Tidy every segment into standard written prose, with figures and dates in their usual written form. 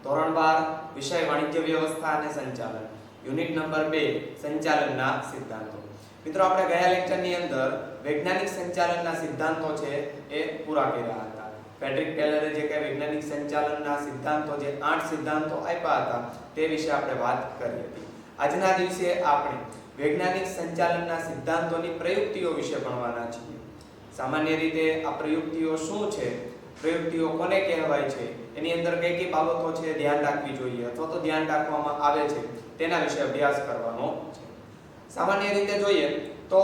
ધોરણ 12 વિષય વાણિજ્ય વ્યવસ્થા અને સંચાલન યુનિટ નંબર 2 સંચાલનના સિદ્ધાંતો। મિત્રો આપણે ગયા લેક્ચરની અંદર વૈજ્ઞાનિક સંચાલનના સિદ્ધાંતો છે એ પૂરા કર્યા હતા। ફ્રેડરિક ટેલરે જે કે વૈજ્ઞાનિક સંચાલનના સિદ્ધાંતો જે 8 સિદ્ધાંતો આપ્યા હતા તે વિશે આપણે વાત કરી હતી। આજના દિવસે આપણે વૈજ્ઞાનિક સંચાલનના સિદ્ધાંતોની પ્રયુક્તિઓ વિશે ભણવાના છીએ। સામાન્ય રીતે આ પ્રયુક્તિઓ શું છે, પ્રયુક્તિઓ કોને કહેવાય છે, એની અંદર કઈ કઈ બાબતો છે ધ્યાન રાખવી જોઈએ અથવા તો ધ્યાન રાખવામાં આવે છે તેના વિશે અભ્યાસ કરવાનો છે। સામાન્ય રીતે જોઈએ તો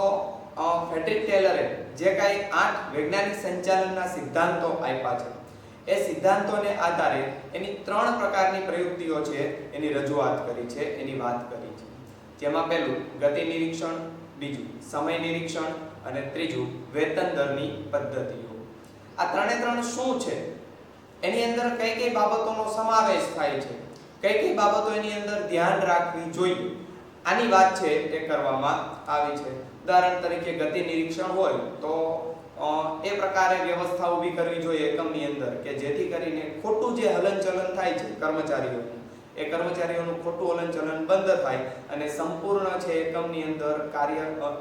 ફ્રેડરિક ટેલરે જે કાંઈ 8 વૈજ્ઞાનિક સંચાલનના સિદ્ધાંતો આપ્યા છે એ સિદ્ધાંતોને આધારે એની 3 પ્રકારની પ્રયુક્તિઓ છે એની રજૂઆત કરી છે, એની વાત કરી છે। જેમાં પહેલું ગતિ નિરીક્ષણ, બીજું સમય નિરીક્ષણ અને ત્રીજું વેતન દરની પદ્ધતિઓ। આ ત્રણે શું છે, એની અંદર કઈ કઈ બાબતોનો સમાવેશ થાય છે, કઈ કઈ બાબતો એની અંદર ધ્યાન રાખવી જોઈએ, આની વાત છે એ કરવામાં આવી છે। ઉદાહરણ તરીકે ગતિ નિરીક્ષણ હોય તો એ પ્રકારે વ્યવસ્થા ઊભી કરવી જોઈએ એકમની અંદર કે જેથી કરીને ખોટું જે હલનચલન થાય છે કર્મચારીઓનું, એ કર્મચારીઓનું ખોટું હલનચલન બંધ થાય અને સંપૂર્ણ છે એકમની અંદર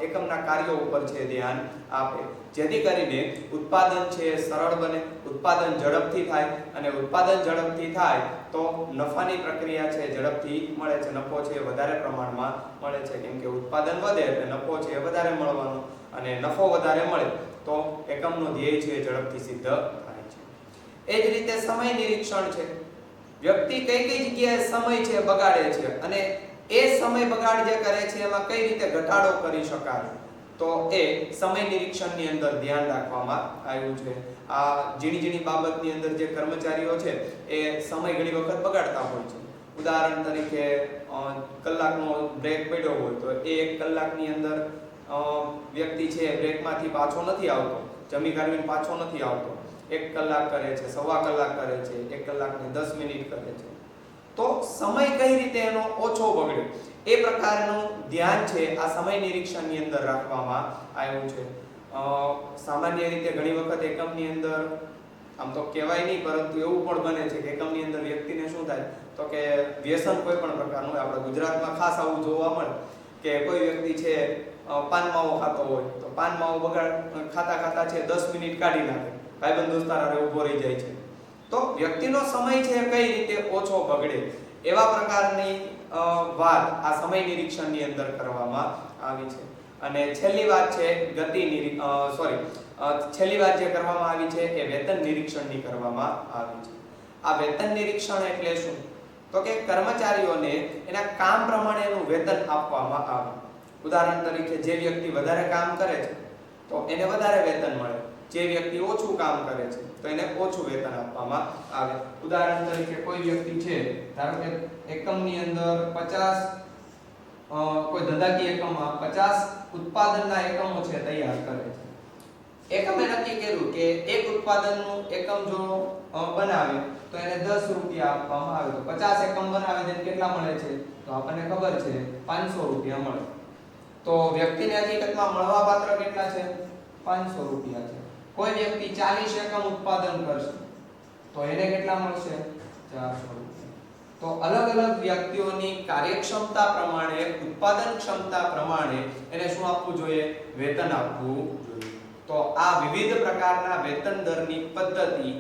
એકમના કાર્યો ઉપર છે ધ્યાન આપે, જેથી કરીને ઉત્પાદન છે સરળ બને, ઉત્પાદન ઝડપથી થાય અને ઉત્પાદન ઝડપથી થાય તો નફાની પ્રક્રિયા છે ઝડપથી મળે છે, નફો છે વધારે પ્રમાણમાં મળે છે, કેમ કે ઉત્પાદન વધે એટલે નફો છે વધારે મળવાનો અને નફો વધારે મળે તો એકમનો ધ્યેય છે ઝડપથી સિદ્ધ થાય છે। એ જ રીતે સમય નિરીક્ષણ છે, વ્યક્તિ કઈ કઈ જગ્યાએ સમય છે બગાડે છે અને એ સમય બગાડ જે કરે છે એમાં કઈ રીતે ઘટાડો કરી શકાય તો એ સમય નિરીક્ષણની અંદર ધ્યાન રાખવામાં આવ્યું છે। આ ઝીણી બાબતની અંદર જે કર્મચારીઓ છે એ સમય ઘણી વખત બગાડતા હોય છે। ઉદાહરણ તરીકે કલાકનો બ્રેક પડ્યો હોય તો એ 1 કલાકની અંદર વ્યક્તિ છે બ્રેકમાંથી પાછો નથી આવતો, જમી કાઢીને પાછો નથી આવતો, 1 કલાક કરે છે, સવા કલાક કરે છે, 1 કલાકને 10 મિનિટ કરે છે, તો સમય કઈ રીતે એનો ઓછો બગડે એ પ્રકારનું ધ્યાન છે આ સમય નિરીક્ષણની અંદર રાખવામાં આવ્યું છે। સામાન્ય રીતે ઘણી વખત એકમની અંદર આમ તો કહેવાય નહીં પરંતુ એવું પણ બને છે કે એકમની અંદર વ્યક્તિને શું થાય તો કે વ્યસન કોઈ પણ પ્રકારનું, આપણે ગુજરાતમાં ખાસ આવું જોવા મળે કે કોઈ વ્યક્તિ છે પાન માવો ખાતો હોય તો પાન માવો બગાડ ખાતા છે 10 મિનિટ કાઢી નાખે, ભાઈબંધ દોસ્તાર હારે ઊભો રહી જાય છે, તો વ્યક્તિનો સમય છે કઈ રીતે ઓછો બગડે એવા પ્રકારની વાત આ સમય નિરીક્ષણની અંદર કરવામાં આવી છે। અને છેલ્લી વાત છે છેલ્લી વાત જે કરવામાં આવી છે એ વેતન નિરીક્ષણની કરવામાં આવી છે। આ વેતન નિરીક્ષણ એટલે શું તો કે કર્મચારીઓને એના કામ પ્રમાણે એનું વેતન આપવામાં આવે। ઉદાહરણ તરીકે જે વ્યક્તિ વધારે કામ કરે છે તો એને વધારે વેતન મળે, જે વ્યક્તિ ઓછું કામ કરે છે તો એને ઓછું વેતન આપવામાં આવે। ઉદાહરણ તરીકે કોઈ વ્યક્તિ છે ધારો કે એકમની અંદર 50 કોઈ ધંધાકીય એકમમાં 50 ઉત્પાદનના એકમો છે તૈયાર કરે છે, એકમે નક્કી કર્યું કે એક ઉત્પાદનનું એકમ જો બનાવે તો એને 10 રૂપિયા આપવામાં આવે, તો 50 એકમ બનાવે તો કેટલા મળે છે તો આપણને ખબર છે 500 રૂપિયા મળે, તો વ્યક્તિને હકીકતમાં મળવાપાત્ર કેટલા છે 500 રૂપિયા છે। કોઈ વ્યક્તિ 40 એકમ ઉત્પાદન કરશે તો એને કેટલા મળશે 400 રૂપિયા। તો અલગ વ્યક્તિઓની કાર્યક્ષમતા પ્રમાણે, ઉત્પાદન ક્ષમતા પ્રમાણે એને શું આપવું જોઈએ, વેતન આપવું જોઈએ। તો આ વિવિધ પ્રકારના વેતન દરની પદ્ધતિ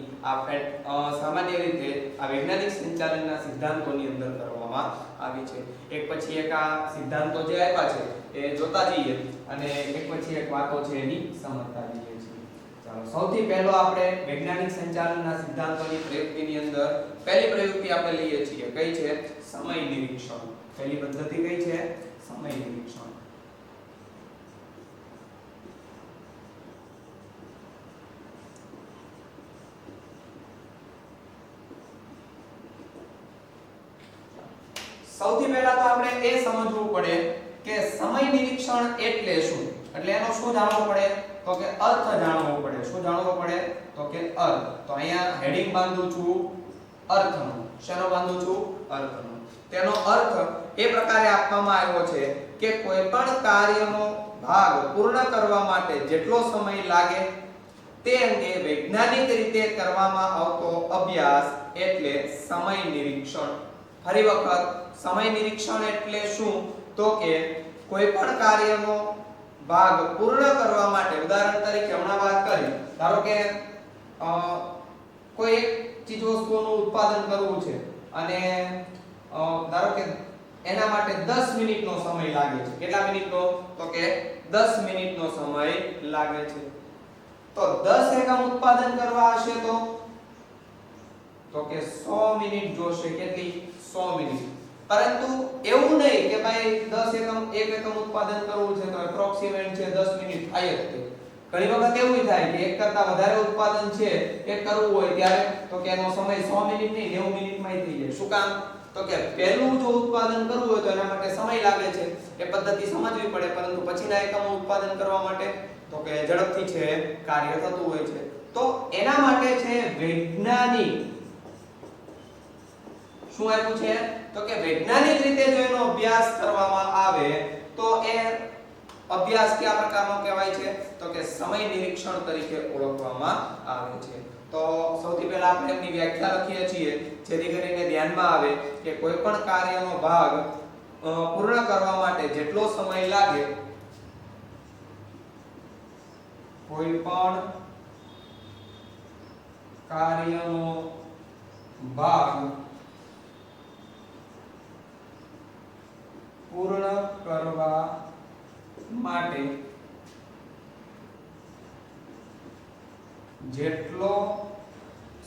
સામાન્ય રીતે આ વૈજ્ઞાનિક સંચાલનના સિદ્ધાંતોની અંદર કરવામાં આવી છે। એક પછી એક આ સિદ્ધાંતો જે આપ્યા છે એ જોતા જઈએ અને એક પછી એક વાતો છે એની સમજતા જઈએ છીએ। ચાલો સૌથી પહેલો આપણે વૈજ્ઞાનિક સંચાલનના સિદ્ધાંતોની પ્રયુક્તિની અંદર પહેલી પ્રયુક્તિ આપણે લઈએ છીએ, કઈ છે સમય નિરીક્ષણ। પહેલી પદ્ધતિ કઈ છે સમય નિરીક્ષણ। સૌથી પહેલા તો આપણે એ સમજવું પડે કે સમય નિરીક્ષણ એટલે શું, એટલે એનો શું જાણવું પડે તો કે અર્થ જાણવો પડે। શું જાણવો પડે તો કે અર્થ। તો અહીંયા હેડિંગ બાંધું છું અર્થનો, શેનો બાંધું છું અર્થનો। તેનો અર્થ એ પ્રકારે આપવામાં આવ્યો છે કે કોઈ પણ કાર્યનો ભાગ પૂર્ણ કરવા માટે જેટલો સમય લાગે તે અંગે વૈજ્ઞાનિક રીતે કરવામાં આવતો અભ્યાસ એટલે સમય નિરીક્ષણ. ફરી વખત, સમય નિરીક્ષણ એટલે શું? તો કે કોઈ પણ કાર્યનો ભાગ પૂર્ણ કરવા માટે, ઉદાહરણ તરીકે હમણાં વાત કરી, ધારો કે કોઈ એક ચીજ વસ્તુનું ઉત્પાદન કરવું છે અને ધારો કે એના માટે 10 મિનિટનો સમય લાગે છે. કેટલા મિનિટનો? તો કે 10 મિનિટનો સમય લાગે છે. તો 10 એકમ ઉત્પાદન કરવા હશે તો કે 100 મિનિટ જોશે. કેટલી? 100 મિનિટ. પરંતુ એવું નહીં કે ભાઈ 10 એકમ એક એકમ ઉત્પાદન કરવું છે તો એપ્રોક્સિમેટ છે 10 મિનિટ થાય જ તે. ઘણી વખત એવું થાય કે એક કરતા વધારે ઉત્પાદન છે એ કરવું હોય ત્યારે તો કે એનો સમય 100 મિનિટ નહીં 90 મિનિટમાં થઈ જાય. શું કામ? તો કે પહેલું જો ઉત્પાદન કરવું હોય તો એના માટે સમય લાગે છે, એ પદ્ધતિ સમજવી પડે, પરંતુ પછીના એકમો ઉત્પાદન કરવા માટે તો કે ઝડપથી છે કાર્ય થતું હોય છે. તો એના માટે છે વૈજ્ઞાનિક, શું આપ્યું છે? તો કે વૈજ્ઞાનિક રીતે જો એનો અભ્યાસ કરવામાં આવે તો એ અભ્યાસ કયા પ્રકારનો કહેવાય છે? તો કે સમય નિરીક્ષણ તરીકે ઓળખવામાં આવે છે. તો સૌથી પહેલા આપણે એની વ્યાખ્યા લખીએ છીએ જેથી કરીને ધ્યાનમાં આવે કે કોઈ પણ કાર્યનો ભાગ પૂર્ણ કરવા માટે જેટલો સમય લાગે, કોઈ પણ કાર્યનો ભાગ પૂર્ણ કરવા માટે જેટલો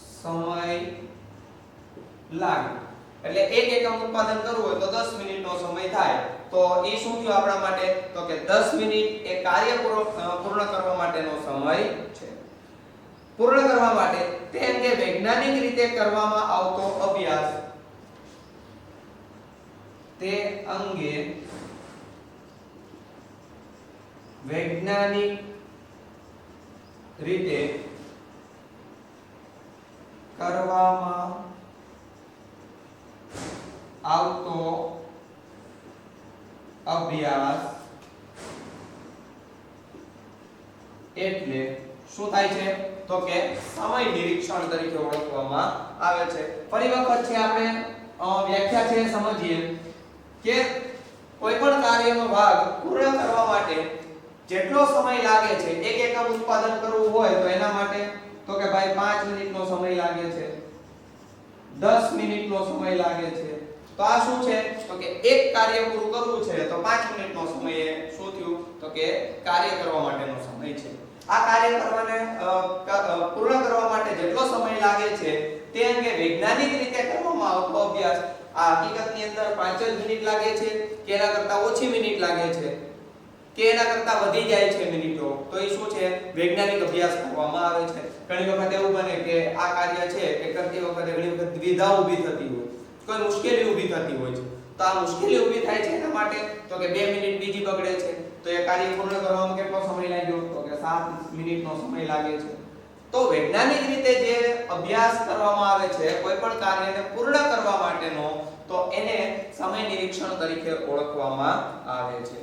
સમય લાગે, એટલે એક એકમ ઉત્પાદન કરવું હોય તો 10 મિનિટનો સમય થાય, તો એ શું થયું આપણા માટે? તો કે 10 મિનિટ એ કાર્ય પૂર્ણ કરવા માટેનો સમય છે. પૂર્ણ કરવા માટે તે અંગે વૈજ્ઞાનિક રીતે કરવામાં આવતો અભ્યાસ, તે અંગે વૈજ્ઞાનિક રીતે કરવામાં આવતો અભ્યાસ એટલે શું થાય છે? તો કે સમય નિરીક્ષણ તરીકે ઓળખવામાં આવે છે. ફરી વખત છે આપણે વ્યાખ્યા છે સમજીએ કે કોઈ પણ કાર્યનો ભાગ પૂર્ણ કરવા માટે જેટલો સમય લાગે છે, એક એકમ ઉત્પાદન કરવું હોય તો એના માટે તો કે ભાઈ 5 મિનિટનો સમય લાગે છે, 10 મિનિટનો સમય લાગે છે. તો આ શું છે? તો કે એક કાર્ય પૂરું કરવું છે તો 5 મિનિટનો સમય શું થયું? તો કે કાર્ય કરવા માટેનો સમય છે. આ કાર્ય કરવાને પૂર્ણ કરવા માટે જેટલો સમય લાગે છે તે અંગે વૈજ્ઞાનિક રીતે કરવામાં આવતો અભ્યાસ, આ હકીકતની અંદર 5 જ મિનિટ લાગે છે કે એના કરતા ઓછી મિનિટ લાગે છે કે એના કરતા વધી જાય છે મિનિટો, તો એ શું છે? વૈજ્ઞાનિક અભ્યાસ કરવામાં આવે છે. ઘણી વખત એવું બને કે આ કાર્ય છે એ કરતી વખતે ઘણી વખત દ્વિધા ઊભી થતી હોય, કોઈ મુશ્કેલી ઊભી થતી હોય છે. તો આ મુશ્કેલી ઊભી થાય છે એના માટે તો કે 2 મિનિટ બીજી બગડે છે, તો એ કાર્ય પૂર્ણ કરવામાં કેટલો સમય લાગ્યો? તો કે 7 મિનિટનો સમય લાગે છે. તો વૈજ્ઞાનિક રીતે જે અભ્યાસ કરવામાં આવે છે કોઈ પણ કાર્યને પૂર્ણ કરવા માટેનો, તો એને સમય નિરીક્ષણ તરીકે ઓળખવામાં આવે છે.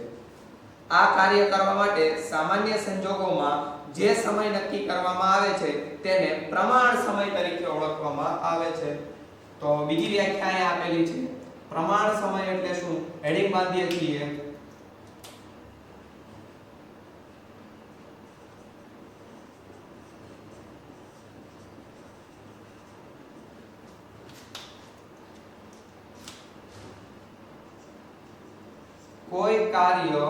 આ કાર્ય કરવા માટે સામાન્ય સંજોગોમાં જે સમય નક્કી કરવામાં આવે છે તેને પ્રમાણ સમય તરીકે ઓળખવામાં આવે છે. તો બીજી વ્યાખ્યા અહીં આપેલી છે. પ્રમાણ સમય એટલે શું? હેડિંગ બાંધીએ છીએ. કોઈ કાર્ય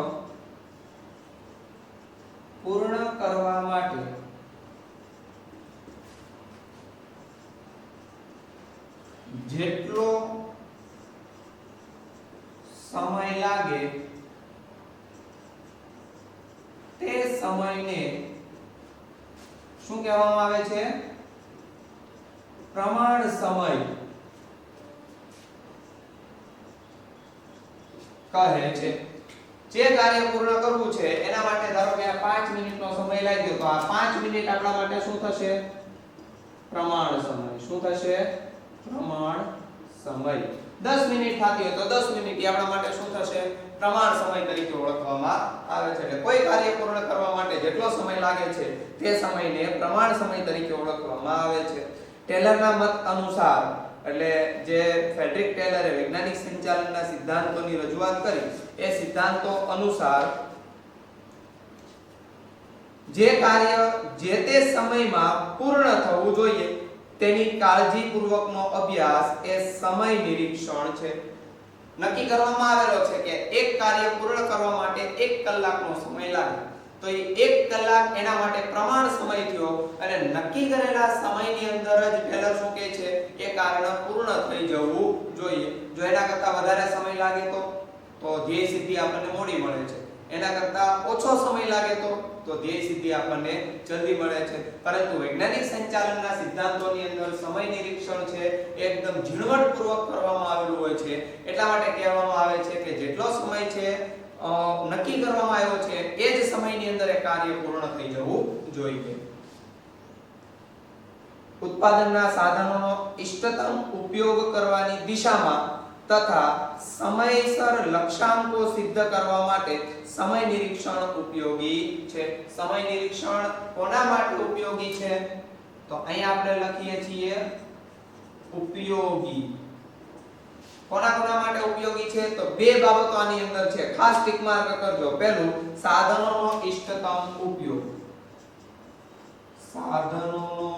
પૂર્ણ કરવા માટે જેટલો સમય લાગે તે સમયને શું કહેવામાં આવે છે? પ્રમાણ સમય કહે છે. જે કાર્ય પૂર્ણ કરવું છે એના માટે ધારો કે 5 મિનિટનો સમય લાગ્યો, તો આ 5 મિનિટ આપણા માટે શું થશે? પ્રમાણ સમય. શું થશે? પ્રમાણ સમય. સમય 10 મિનિટ થતી હોય તો 10 મિનિટ એ આપણા માટે શું થશે પ્રમાણ સમય તરીકે ઓળખવામાં આવે છે એટલે કોઈ કાર્ય પૂર્ણ કરવા માટે જેટલો સમય લાગે છે તે સમયને પ્રમાણ સમય તરીકે ઓળખવામાં આવે છે ટેલરના મત અનુસાર એટલે જે ફ્રેડરિક ટેલરે વૈજ્ઞાનિક સંચાલનના સિદ્ધાંતોની રજૂઆત કરી એ સિદ્ધાંતો અનુસાર જે કાર્ય જે તે સમયમાં પૂર્ણ થવું જોઈએ તેની કાળજીપૂર્વકનો અભ્યાસ એ સમય નિરીક્ષણ છે નક્કી કરવામાં આવેલો છે કે એક કાર્ય પૂર્ણ કરવા માટે 1 કલાકનો સમય લાગે તો એ 1 કલાક એના માટે પ્રમાણ સમય થયો અને નક્કી કરેલા સમયની અંદર જ ટેલર શું કહે છે એ કાર્ય પૂર્ણ થઈ જવું જોઈએ જો એના કરતાં વધારે સમય લાગે તો ધ્યેય સિદ્ધિ આપણને મોડી મળે છે એના કરતાં ઓછો સમય લાગે તો ધ્યેય સિદ્ધિ આપણને જલ્દી મળે છે પરંતુ વૈજ્ઞાનિક સંચાલનના સિદ્ધાંતોની અંદર સમય નિરીક્ષણ છે એકદમ ઝીણવટપૂર્વક કરવામાં આવેલું હોય છે એટલા માટે કહેવામાં આવે છે કે જેટલો સમય છે નક્કી કરવામાં આવ્યો છે એ જ સમયની અંદર એ કાર્ય પૂર્ણ થઈ જવું જોઈએ ઉત્પાદનના સાધનોનો ઇષ્ટતમ ઉપયોગ કરવાની દિશામાં તથા સમયસર લક્ષ્યાંકો સિદ્ધ કરવા માટે સમય નિરીક્ષણ ઉપયોગી છે સમય નિરીક્ષણ કોના માટે ઉપયોગી છે તો અહીં આપણે લખીએ છીએ ઉપયોગી કોના માટે ઉપયોગી છે તો બે બાબતો આની અંદર છે ખાસ ટિક માર્ક કરજો પહેલું સાધનોનો ઇષ્ટતમ ઉપયોગ સાધનોનો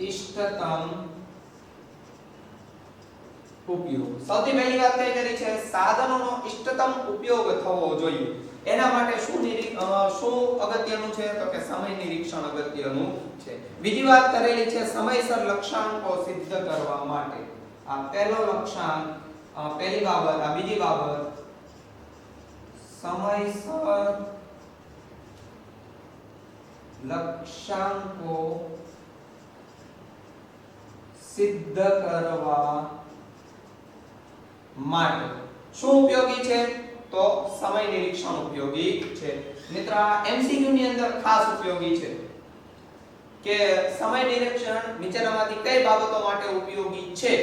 ઇષ્ટતમ ઉપયોગ સૌથી પહેલી વાત કઈ કરી છે સાધનોનો ઇષ્ટતમ ઉપયોગ થવો જોઈએ એના માટે શું અગત્યનું છે તો કે સમય નિરીક્ષણ અગત્યનું છે બીજી વાત કરેલી છે સમયસર લક્ષ્યાંકો સિદ્ધ કરવા માટે આ પહેલો લક્ષ્યાંક પહેલી બાબત આ બીજી બાબત સમયસર લક્ષ્યાંકો સિદ્ધ કરવા માટે શું ઉપયોગી છે તો સમય નિરીક્ષણ ઉપયોગી છે મિત્ર આ એમસીક્યુ ની અંદર ખાસ ઉપયોગી છે કે સમય નિરીક્ષણ નીચેનામાંથી કઈ બાબતો માટે ઉપયોગી છે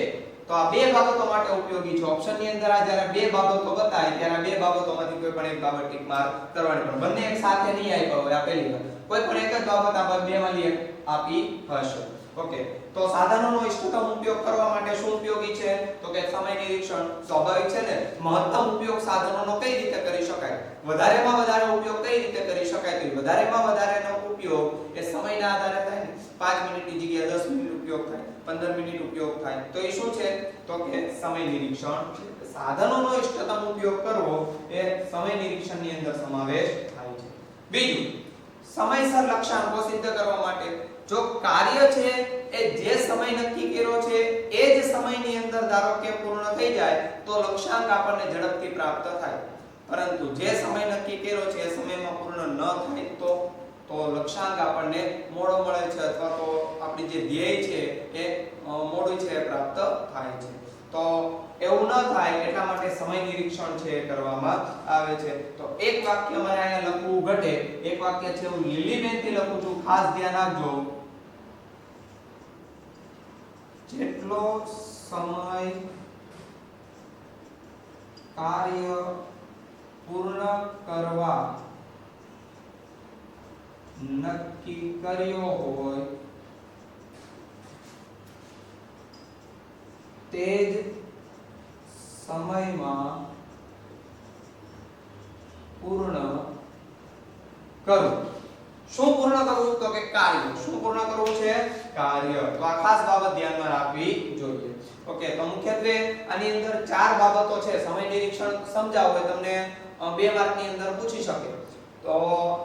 તો આ બે બાબતો માટે ઉપયોગી છે ઓપ્શન ની અંદર આ જ્યારે બે બાબતો બતાય ત્યારે બે બાબતોમાંથી કોઈ પણ એક બાબત ટિક માર્ક કરવાની પણ બંને એક સાથે નહીં આવી હોય આ પહેલી વાત કોઈ પણ એક જ બાબત આ બે માંથી એક આપી હશે ઓકે તો સાધનોનો ઇષ્ટતમ ઉપયોગ કરવા માટે શું ઉપયોગી છે તો કે સમય નિરીક્ષણ સ્વાભાવિક છે ને મહત્તમ ઉપયોગ સાધનોનો કઈ રીતે કરી શકાય વધારેમાં વધારે ઉપયોગ કઈ રીતે કરી શકાય તો વધારેમાં વધારેનો ઉપયોગ એ સમયના આધારે થાય ને 5 મિનિટની જગ્યાએ 10 મિનિટ ઉપયોગ થાય 15 મિનિટ ઉપયોગ થાય તો એ શું છે તો કે સમય નિરીક્ષણ છે સાધનોનો ઇષ્ટતમ ઉપયોગ કરવો એ સમય નિરીક્ષણની અંદર સમાવેશ થાય છે બીજું સમયસર લક્ષ્યાંકો સિદ્ધ કરવા માટે જો કાર્ય છે એ જે સમય નક્કી કર્યો છે એ જ સમયની અંદર ધારો કે પૂર્ણ થઈ જાય તો લક્ષ્યાંક આપણને ઝડપથી પ્રાપ્ત થાય પરંતુ જે સમય નક્કી કર્યો છે એ સમયમાં પૂર્ણ ન થાય તો લક્ષ્યાંક આપણને મોડો મળે છે અથવા તો આપણી જે ધ્યેય છે એ મોડું છે પ્રાપ્ત થાય છે તો એવું ન થાય એટલા માટે સમય નિરીક્ષણ છે કરવામાં આવે છે તો એક વાક્ય મારે અહીંયા લખવું ઘટે એક વાક્ય છે હું લીલીબેન થી લખું છું ખાસ ધ્યાન આપજો જેટલો સમય કાર્ય પૂર્ણ કરવા નક્કી કર્યો હોય તે જ સમયમાં પૂર્ણ કરવું શું પૂર્ણ કરવું તો કે કાર્ય શું પૂર્ણ કરવું છે કાર્ય તો આ ખાસ બાબત ધ્યાનમાં રાખવી જોઈએ ઓકે તો મુખ્યત્વે આની અંદર ચાર બાબતો છે સમય નિરીક્ષણ સમજાવો હોય તમને 2 માર્ક ની અંદર પૂછી શકે તો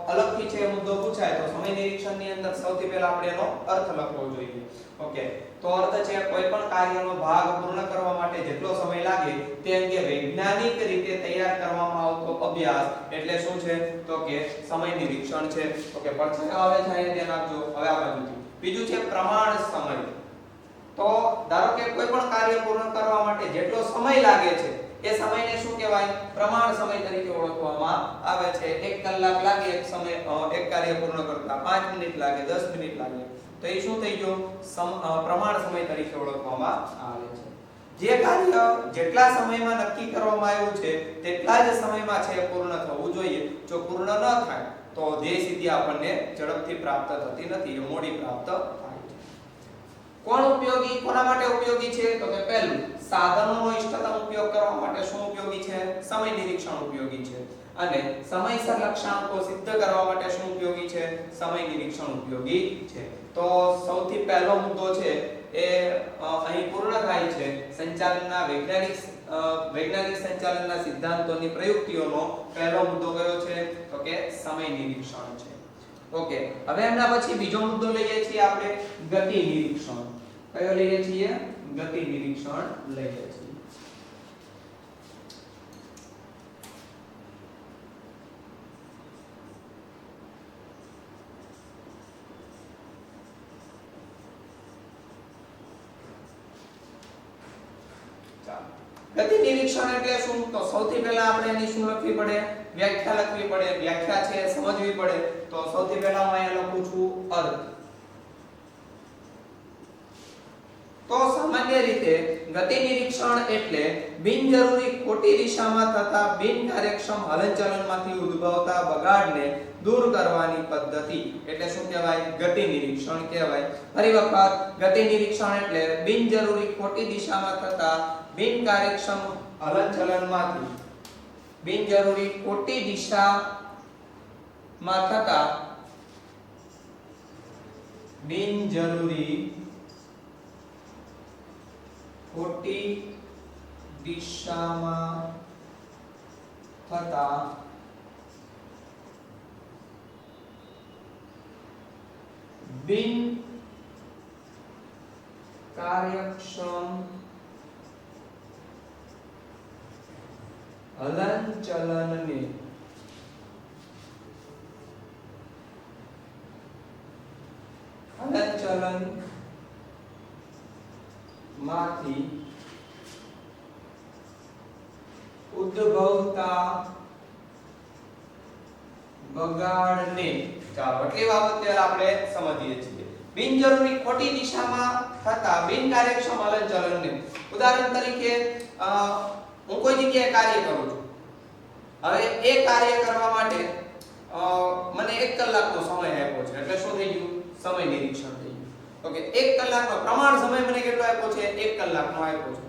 અલગથી છે મુદ્દો પૂછાય તો સમય નિરીક્ષણની અંદર સૌથી પહેલા આપણે એનો અર્થ લખવો જોઈએ ઓકે તો અર્થ છે કોઈ પણ કાર્યનો ભાગ પૂર્ણ કરવા માટે જેટલો સમય લાગે તે અંગે વૈજ્ઞાનિક રીતે તૈયાર કરવામાં આવતો અભ્યાસ એટલે શું છે તો કે સમય નિરીક્ષણ છે ઓકે પડછાયો આવે છે એ ધ્યાન આપજો હવે આ બાજુ બીજું છે પ્રમાણ સમય તો ધારો કે કોઈ પણ કાર્ય પૂર્ણ કરવા માટે જેટલો સમય લાગે છે એ સમયને શું કહેવાય? પ્રમાણ સમય તરીકે ઓળખવામાં આવે છે. 1 કલાક લાગે એક કાર્ય પૂર્ણ કરતા, 5 મિનિટ લાગે, 10 મિનિટ લાગે, તો એ શું થઈ ગયું? પ્રમાણ સમય તરીકે ઓળખવામાં આવે છે. જે કાર્ય જેટલા સમયમાં નક્કી કરવામાં આવ્યું છે તેટલા જ સમયમાં છે પૂર્ણ થવું જોઈએ. જો પૂર્ણ ન થાય તો ધ્યેય સિદ્ધિ આપણને ઝડપથી પ્રાપ્ત થતી નથી, એ મોડી પ્રાપ્ત થાય છે. કોણ ઉપયોગી? કોના માટે ઉપયોગી છે? તો કે પહેલું, સાધનોનો ઇષ્ટતમ ઉપયોગ કરવા માટે શું ઉપયોગી છે? સમય નિરીક્ષણ ઉપયોગી છે. અને સમયસર લક્ષ્યાંકો સિદ્ધ કરવા માટે શું ઉપયોગી છે? સમય નિરીક્ષણ ઉપયોગી છે. તો સૌથી પહેલો મુદ્દો છે એ અહીં પૂર્ણ થાય છે. સંચાલનના વૈજ્ઞાનિક સંચાલનના સિદ્ધાંતોની પ્રયુક્તિઓનો પહેલો મુદ્દો કયો છે? તો કે સમય નિરીક્ષણ છે. ઓકે, હવે એના પછી બીજો મુદ્દો લઈએ છીએ આપણે, ગતિ નિરીક્ષણ. કયો લઈએ છીએ? ગતિ નિરીક્ષણ લઈએ છીએ. ગતિ નિરીક્ષણ એટલે શું? તો સૌથી પહેલા આપણે એની શું લખવી પડે? વ્યાખ્યા લખવી પડે. વ્યાખ્યા છે સમજવી પડે. તો સૌથી પહેલા હું અહીંયા લખું છું અર્થ. તો સામાન્ય રીતે ગતિ નિરીક્ષણ એટલે બિનજરૂરી ખોટી દિશામાં થતા બિનકાર્યક્ષમ હલનચલનમાંથી ઉદ્ભવતા બગાડને દૂર કરવાની પદ્ધતિ. એટલે શું કહેવાય? ગતિ નિરીક્ષણ કહેવાય. ફરી વખત, ગતિ નિરીક્ષણ એટલે બિનજરૂરી ખોટી દિશામાં થતા બિનકાર્યક્ષમ હલનચલનમાંથી બિનજરૂરી ખોટી દિશામાં થતા બિનજરૂરી ખોટી દિશામાં થતા બિન કાર્યક્ષમ હલનચલનને માંથી ઉદ્ભવતા બગાડને, ચાલો એટલી બાબત આપણે સમજીએ છીએ. બિનજરૂરી ખોટી દિશામાં થતા બિનકાર્યક્ષમ હલનચલનને, ઉદાહરણ તરીકે હું કોઈ જગ્યાએ કાર્ય કરું છું. હવે એ કાર્ય કરવા માટે મને 1 કલાકનો સમય આપ્યો છે. એટલે શું થઈ ગયું? સમય નિરીક્ષણ થઈ ગયું. ઓકે, 1 કલાકનો પ્રમાણ સમય મને કેટલો આપ્યો છે? 1 કલાકનો આપ્યો છે.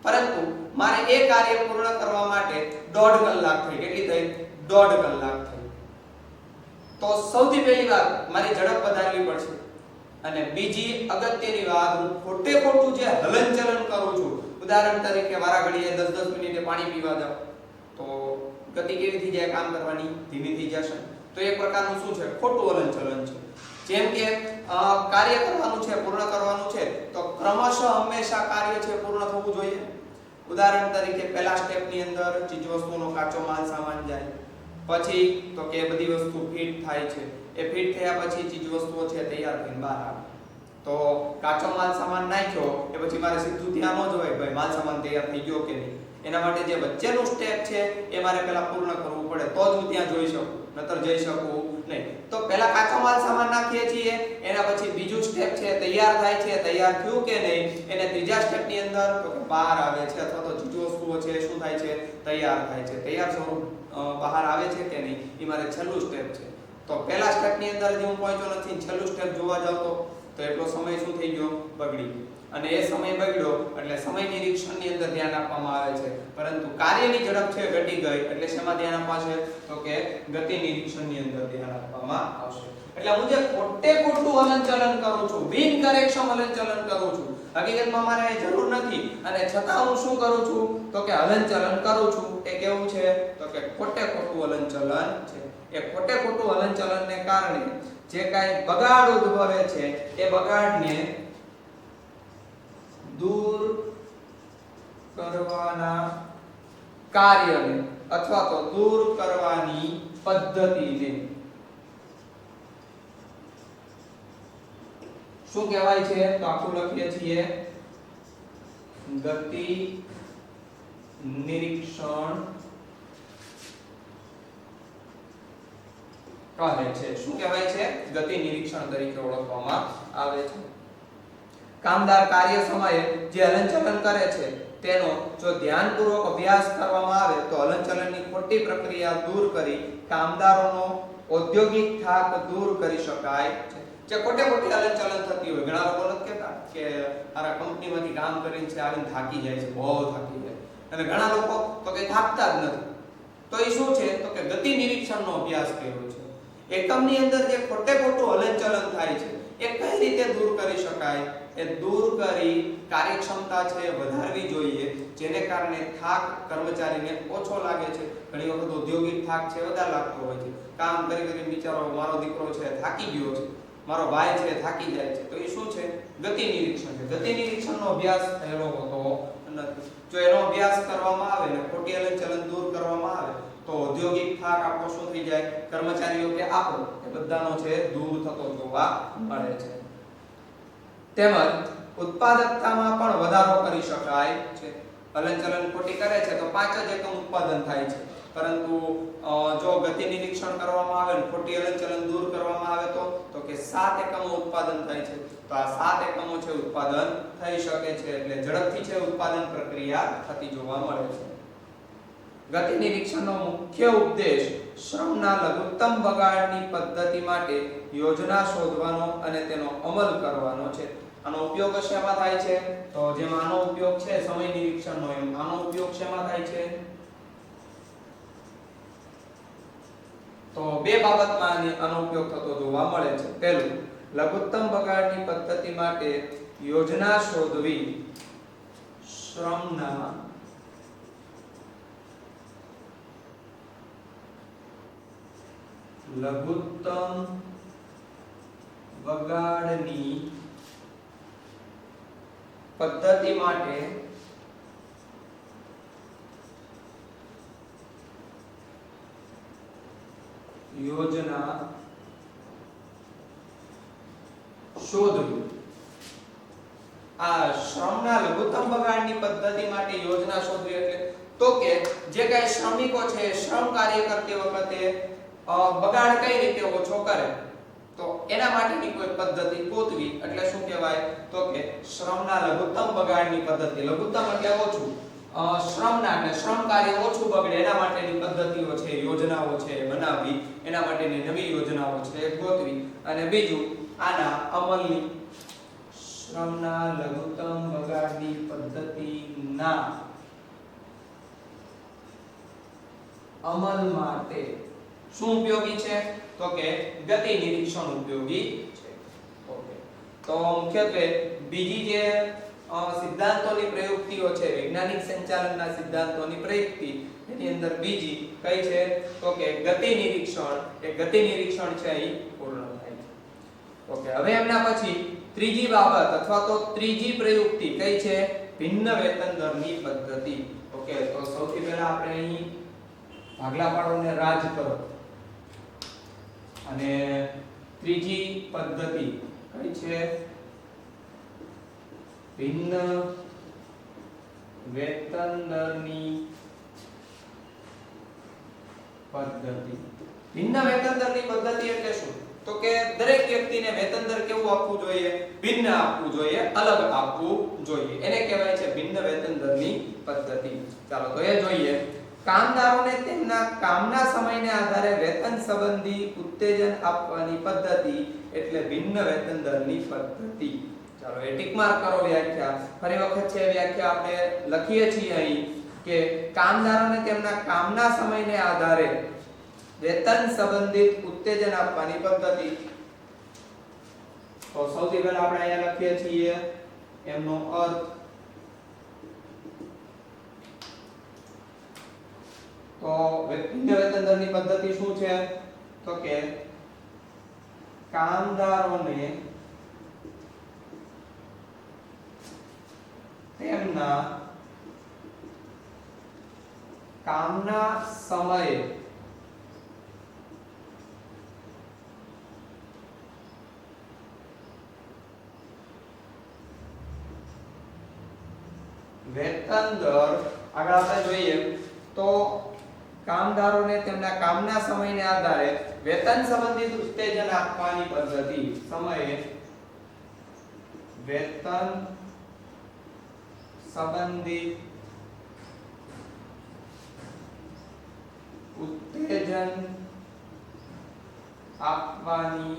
પરંતુ મારે એ કાર્ય પૂર્ણ કરવા માટે 1.5 કલાક થઈ. કેટલી થઈ? 1.5 કલાક થઈ. તો સૌથી પહેલી વાત, મારી ઝડપ વધારવી પડશે. અને બીજી અગત્યની વાત, હું ખોટે ખોટું જે હલનચલન કરું છું, ઉદાહરણ તરીકે વારા ઘડીએ 10-10 મિનિટે પાણી પીવા જાવ, તો ગતિ કેવી થઈ જાય? કામ કરવાની ધીમી થઈ જશે. તો એક પ્રકારનું શું છે? ખોટું હલનચલન છે. જેમ કે કાર્ય કરવાનું છે, પૂર્ણ કરવાનું છે, તો ક્રમશઃ હંમેશા કાર્ય છે પૂર્ણ થવું જોઈએ. ઉદાહરણ તરીકે પહેલા સ્ટેપની અંદર ચીજવસ્તુનો કાચો માલ સામાન જાય, પછી તો કે બધી વસ્તુ ફિટ થાય છે. એ ફિટ થયા પછી ચીજવસ્તુઓ છે તૈયાર થઈને બહાર આવે. તો કાચો માલ સામાન નાખ્યો એ પછી મારે સીધું ત્યાં ન જોવાય ભાઈ માલ સામાન તૈયાર થઈ ગયો કે નહીં. એના માટે જે વચ્ચેનું સ્ટેપ છે એ મારે પહેલા પૂર્ણ કરવું પડે, તો જ હું ત્યાં જોઈ શકું, નતર જઈ શકું નહીં. તો પહેલા કાચો માલ સામાન નાખીએ છીએ, એના પછી બીજું સ્ટેપ છે તૈયાર થાય છે. તૈયાર થયું કે નહીં એને ત્રીજા સ્ટેપની અંદર તો કે બહાર આવે છે, અથવા તો ચીજવસ્તુઓ છે શું થાય છે? તૈયાર થાય છે. તૈયાર સ્વરૂપ બહાર આવે છે કે નહીં એ મારે છેલ્લું સ્ટેપ છે. તો પહેલા સ્ટેપની અંદર જે હું પહોંચ્યો નથી, છેલ્લું સ્ટેપ જોવા જાવ તો એટલો સમય શું થઈ ગયો? બગડી ગયો. અને એ સમય બગડ્યો એટલે સમય નિરીક્ષણની અંદર ધ્યાન આપવામાં આવે છે. પરંતુ કાર્યની ઝડપ છે ઘટી ગઈ એટલે શેમાં ધ્યાન આપવાશે? તો કે ગતિ નિરીક્ષણની અંદર ધ્યાન આપવામાં આવશે. એટલે હું જે ખોટે ખોટું હલનચલન કરું છું, બિનકાર્યક્ષમ હલનચલન કરું છું, હકીકતમાં મારે જરૂર નથી, અને છતાં હું શું કરું છું? તો કે હલનચલન કરું છું. એ કેવું છે? તો કે ખોટે ખોટું હલનચલન છે. એ ખોટે ખોટું હલનચલનને કારણે જે કાંઈ બગાડ ઉદ્ભવે છે એ બગાડને દૂર કરવાના કાર્યને અથવા તો દૂર કરવાની પદ્ધતિને શું કહેવાય છે? તો આખું લખીએ છીએ ગતિ નિરીક્ષણ કહે છે. શું કહેવાય છે? ગતિ નિરીક્ષણ તરીકે ઓળખવામાં આવે છે. કામદાર કાર્ય સમયે જે હલનચલન કરે છે તેનો જો ધ્યાનપૂર્વક અભ્યાસ કરવામાં આવે તો હલનચલનની ખોટી પ્રક્રિયા દૂર કરી કામદારોનો ઔદ્યોગિક થાક દૂર કરી શકાય છે. જે ખોટી હલનચલન થતી હોય, ઘણા લોકો નથી કહેતા કે આ કંપનીમાંથી કામ કરીને છે આવીને થાકી જાય છે, બહુ થાકી જાય, અને ઘણા લોકો તો કે થાકતા જ નથી. તો એ શું છે? તો કે ગતિ નિરીક્ષણનો અભ્યાસ કર્યો છે. એકમની અંદર જે ખોટું હલનચલન થાય છે એ કઈ રીતે દૂર કરી શકાય, એ દૂર કરી કાર્યક્ષમતા છે વધારવી જોઈએ, જેને કારણે થાક કર્મચારીને ઓછો લાગે છે. ઘણી વખત ઔદ્યોગિક થાક છે વધારે લાગતો હોય છે. કામ કરી બિચારો મારો દીકરો છે થાકી ગયો છે, મારો ભાઈ છે થાકી જાય છે. તો એ શું છે? ગતિ નિરીક્ષણ છે. ગતિ નિરીક્ષણનો અભ્યાસ થયેલો હોતો નથી. જો એનો અભ્યાસ કરવામાં આવે ને ખોટી હલનચલન દૂર કરવામાં આવે તો ઔદ્યોગિક થાક આપણો શું થઈ જાય? કર્મચારીઓ કે આપણો એ બધાનો છે દૂર થતો જોવા મળે છે. તેમજ ઉત્પાદકતામાં પણ વધારો કરી શકાય છે. હલનચલન ખોટી કરે છે તો 5 જ એકમ ઉત્પાદન થાય છે, પરંતુ જો ગતિ નિરીક્ષણ કરવામાં આવે ને ખોટી હલનચલન દૂર કરવામાં આવે તો કે 7 એકમો ઉત્પાદન થાય છે. તો આ 7 એકમો છે ઉત્પાદન થઈ શકે છે. એટલે ઝડપથી છે ઉત્પાદન પ્રક્રિયા થતી જોવા મળે છે. ગતિ નિરીક્ષણનો મુખ્ય ઉદ્દેશ શ્રમના લઘુત્તમ બગાડની પદ્ધતિ માટે યોજના શોધવાનો અને તેનો અમલ કરવાનો છે. આનો ઉપયોગ શેમાં થાય છે? તો જેમ આનો ઉપયોગ છે સમય નિરીક્ષણનો, એમ આનો ઉપયોગ શેમાં થાય છે? તો બે બાબતમાં આનો ઉપયોગ થતો જોવા મળે છે. પહેલું, લઘુત્તમ બગાડની પદ્ધતિ માટે યોજના શોધવી શ્રમના લઘુત્તમ બગાડની પદ્ધતિ માટે યોજના શોધવી. આ શ્રમના લઘુત્તમ બગાડની પદ્ધતિ માટે યોજના શોધવી એટલે તો કે જે કઈ શ્રમિકો છે શ્રમ કાર્ય કરતી વખતે બગાડ કઈ રીતે ઓછો કરે તો એના માટેની કોઈ પદ્ધતિ ગોતવી એટલે શું કહેવાય? તો કે શ્રમના લઘુત્તમ બગાડની પદ્ધતિ. લઘુત્તમ એટલે ઓછું, શ્રમના એટલે શ્રમ કાર્ય ઓછું બગડે એના માટેની પદ્ધતિઓ છે, યોજનાઓ છે બનાવવી, એના માટેની નવી યોજનાઓ છે ગોતવી. અને બીજું આના અમલની, શ્રમના લઘુત્તમ બગાડની પદ્ધતિના અમલ માટે શું ઉપયોગી છે? તો કે ગતિ નિરીક્ષણ ઉપયોગી છે. ઓકે, તો મુખ્યત્વે બીજી જે સિદ્ધાંતોની પ્રયુક્તિઓ છે, વૈજ્ઞાનિક સંચાલનના સિદ્ધાંતોની પ્રયુક્તિ, એની અંદર બીજી કઈ છે? તો કે ગતિ નિરીક્ષણ. એ ગતિ નિરીક્ષણ છે એ પૂર્ણ થાય છે. ઓકે, હવે એમના પછી ત્રીજી બાબત અથવા તો ત્રીજી પ્રયુક્તિ કઈ છે? ભિન્ન વેતન દરની પદ્ધતિ. ઓકે, તો સૌથી પહેલા આપણે અહીં ભાગલા પાડોને રાજ કરો અને ત્રીજી પદ્ધતિ કઈ છે? ભિન્ન વેતન દરની પદ્ધતિ. ભિન્ન વેતન દરની પદ્ધતિ એટલે શું? તો કે દરેક વ્યક્તિને વેતન દર કેવું આપવું જોઈએ? ભિન્ન આપવું જોઈએ, અલગ આપવું જોઈએ. એને કહેવાય છે ભિન્ન વેતન દરની પદ્ધતિ. ચાલો તો એ જોઈએ. કામદારોને તેમના કામના સમયને આધારે વેતન સંબંધી ઉત્તેજન આપવાની પદ્ધતિ એટલે ભિન્ન વેતન દરની પદ્ધતિ. ચાલો એ ટિક માર્ક કરો વ્યાખ્યા. ફરી વખત છે વ્યાખ્યા આપણે લખીએ છીએ અહીં કે કામદારોને તેમના કામના સમયને આધારે વેતન સંબંધિત ઉત્તેજન આપવાની પદ્ધતિ. તો સૌથી પહેલા આપણે અહીંયા લખીએ છીએ એમનો અર્થ. તો ભિન્ન વેતન દરની પદ્ધતિ શું છે? તો કે કામદારોને તેમના કામના સમયે વેતન દર આગળ આપણે જોઈએ તો કામદારોને તેમના કામના સમયને આધારે વેતન સંબંધિત ઉત્તેજન આપવાની પદ્ધતિ. સમયે વેતન સંબંધિત ઉત્તેજન આપવાની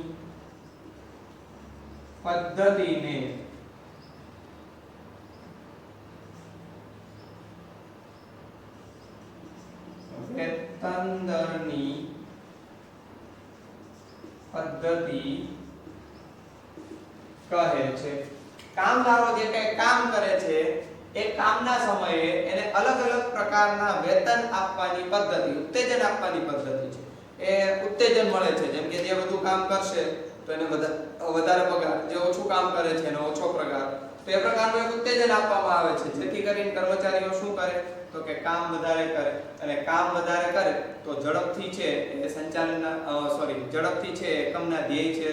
પદ્ધતિને વેતન દરની પદ્ધતિ કહે છે. કામદારો જે કઈ કામ કરે છે એ કામના સમયે એને અલગ અલગ પ્રકારના વેતન આપવાની પદ્ધતિ, ઉત્તેજન આપવાની પદ્ધતિ છે. એ ઉત્તેજન મળે છે, જેમ કે જે વધુ કામ કરશે તો એને વધારે પગાર, જે ઓછું કામ કરે છે એને ઓછો પગાર. તો એ પ્રકારનું એક ઉત્તેજન આપવામાં આવે છે, જેથી કરીને કર્મચારીઓ શું કરે તો કે કામ વધારે કરે, અને કામ વધારે કરે તો ઝડપથી છે એ સંચાલનના ઝડપથી છે એકમના ધ્યેય છે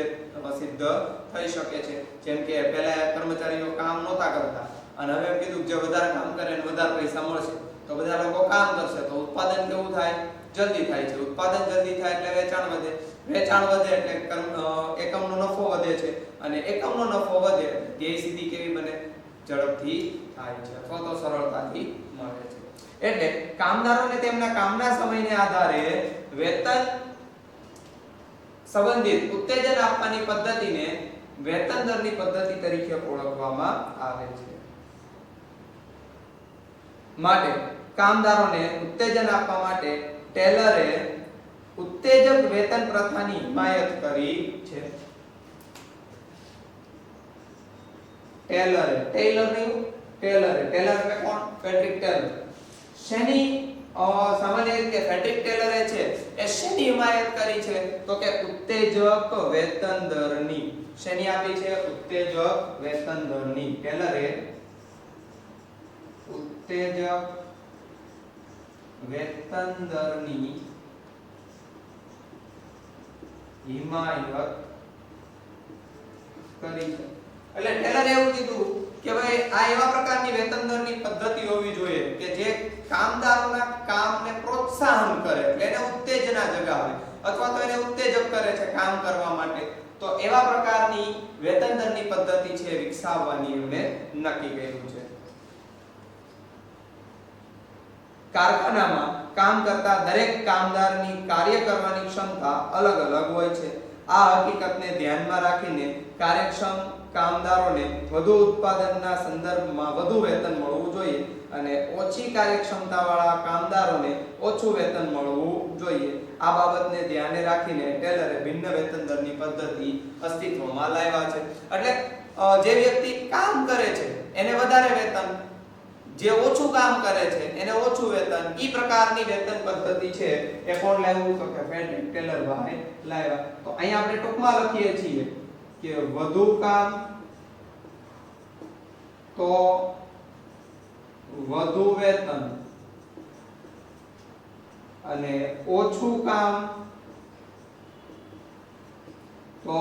સિદ્ધ થઈ શકે છે. જેમ કે પહેલા કર્મચારીઓ કામ નહોતા કરતા અને હવે કીધું જે વધારે કામ કરે એને વધારે પૈસા મળશે, તો બધા લોકો કામ કરશે તો ઉત્પાદન કેવું થાય? જલ્દી થાય છે. ઉત્પાદન જલ્દી થાય એટલે વેચાણ વધે, વેચાણ વધે એટલે એકમનો નફો વધે છે, અને એકમનો નફો વધે ધ્યેય સિદ્ધિ કેવી બને? ઝડપથી થાય છે અથવા તો સરળતાથી મળે છે. એટલે કામદારોને તેમના કામના સમયને આધારે વેતન સંબંધિત ઉત્તેજન આપવાની પદ્ધતિને વેતન દરની પદ્ધતિ તરીકે ઓળખવામાં આવે છે. માટે કામદારોને ઉત્તેજન આપવા માટે ટેલરે ઉત્તેજક વેતન પ્રથાની હિમાયત કરી છે. ટેલર એટલે કોણ? Frederick Taylor. શેની સામાન્ય રીતે ફ્રેડરિક ટેલરે છે એ શેની હિમાયત કરી છે તો કે ઉત્તેજક વેતન દરની. શેની આપી છે? ઉત્તેજક વેતન દરની. ટેલરે ઉત્તેજક વેતન દરની હિમાયત કરી છે. એટલે ટેલરે એવું કીધું કે ભાઈ આ એવા પ્રકારની વેતન દરની પદ્ધતિ હોવી જોઈએ કે જે કામદારોના કામને પ્રોત્સાહન કરે, એટલે એને ઉત્તેજના જગાવે અથવા તો એને ઉત્તેજક કરે છે કામ કરવા માટે. તો એવા પ્રકારની વેતન દરની પદ્ધતિ છે વિકસાવવાની એમણે નક્કી કર્યું છે. કારખાનામાં કામ કરતા દરેક કામદારની કાર્ય કરવાની ક્ષમતા અલગ અલગ હોય છે. આ હકીકતને ધ્યાનમાં રાખીને કાર્યક્ષમ કામદારોને વધુ ઉત્પાદનના સંદર્ભમાં વધુ વેતન મળવું જોઈએ અને ઓછી કાર્યક્ષમતાવાળા કામદારોને ઓછું વેતન મળવું જોઈએ. આ બાબતને ધ્યાને રાખીને ટેલરે ભિન્ન વેતન દરની પદ્ધતિ અસ્તિત્વમાં લાવ્યા છે. એટલે જે વ્યક્તિ કામ કરે છે એને વધારે વેતન, જે ઓછું કામ કરે છે એને ઓછું વેતન, ઈ પ્રકારની વેતન પદ્ધતિ છે એ કોણ લાવ્યું તો કે ફ્રેડરિક ટેલર ભાઈ લાવ્યા. તો અહીંયા આપણે ટૂંકમાં લખીએ છીએ કે વધુ કામ તો વધુ વેતન અને ઓછું કામ તો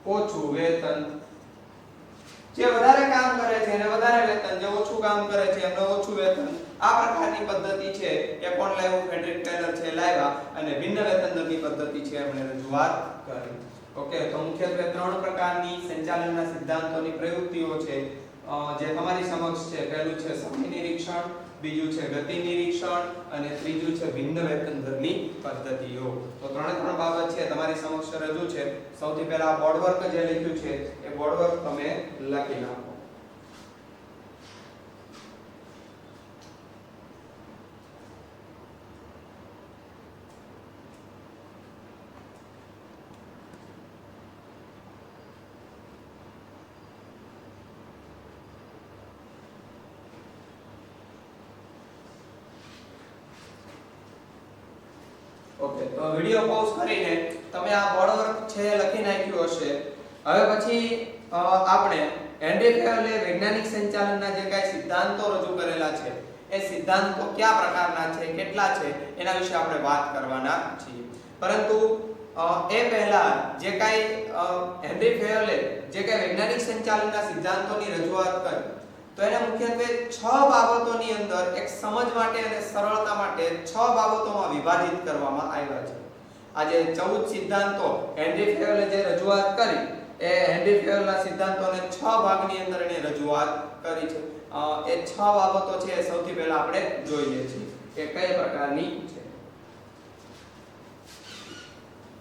ઓછું વેતન. જે વધારે કામ કરે છે એને વધારે વેતન, જે ઓછું કામ કરે છે એમને ઓછું વેતન. આ પ્રકારની પદ્ધતિ છે એ કોણ લાવ્યું? ફ્રેડરિક ટેલર છે લાવ્યા, અને ભિન્ન વેતન દરની પદ્ધતિ છે એમણે રજૂઆત કરી. ઓકે, તો મુખ્યત્વે 3 પ્રકારની સંચાલનના સિદ્ધાંતોની પ્રવૃત્તિઓ છે જે તમારી સમક્ષ છે. પહેલું છે સમય નિરીક્ષણ, બીજું છે ગતિ નિરીક્ષણ, અને ત્રીજું છે ભિન્ન વેતન દરની પદ્ધતિઓ. તો 3 બાબત છે તમારી સમક્ષ રજૂ છે. સૌથી પહેલા બોર્ડ વર્ક જે લખ્યું છે એ બોર્ડ વર્ક તમે લખી નાખો. ઓકે, તો વિડિયો પોઝ કરીને તમે આ બોર્ડ વર્ક છે લખી નાખ્યું હશે. હવે પછી આપણે હેનરી ફેયરલે વૈજ્ઞાનિક સંચાલનના જે કાંઈ સિદ્ધાંતો રજૂ કરેલા છે એ સિદ્ધાંતો કયા પ્રકારના છે, કેટલા છે એના વિશે આપણે વાત કરવાના છીએ. પરંતુ એ પહેલા જે કાંઈ હેનરી ફેયરલે જે કાંઈ વૈજ્ઞાનિક સંચાલનના સિદ્ધાંતોની રજૂઆત કરી તો એને મુખ્યત્વે 6 બાબતોની અંદર એક સમજ માટે અને સરળતા માટે 6 બાબતોમાં વિભાજિત કરવામાં આવ્યા છે. આજે 14 સિદ્ધાંતો હેનરી ફેવલે જે રજૂઆત કરી એ હેનરી ફેવલના સિદ્ધાંતોને 6 ભાગની અંદર એને રજૂઆત કરી છે. એ 6 બાબતો છે સૌથી પહેલા આપણે જોઈએ છીએ કે કઈ પ્રકારની છે.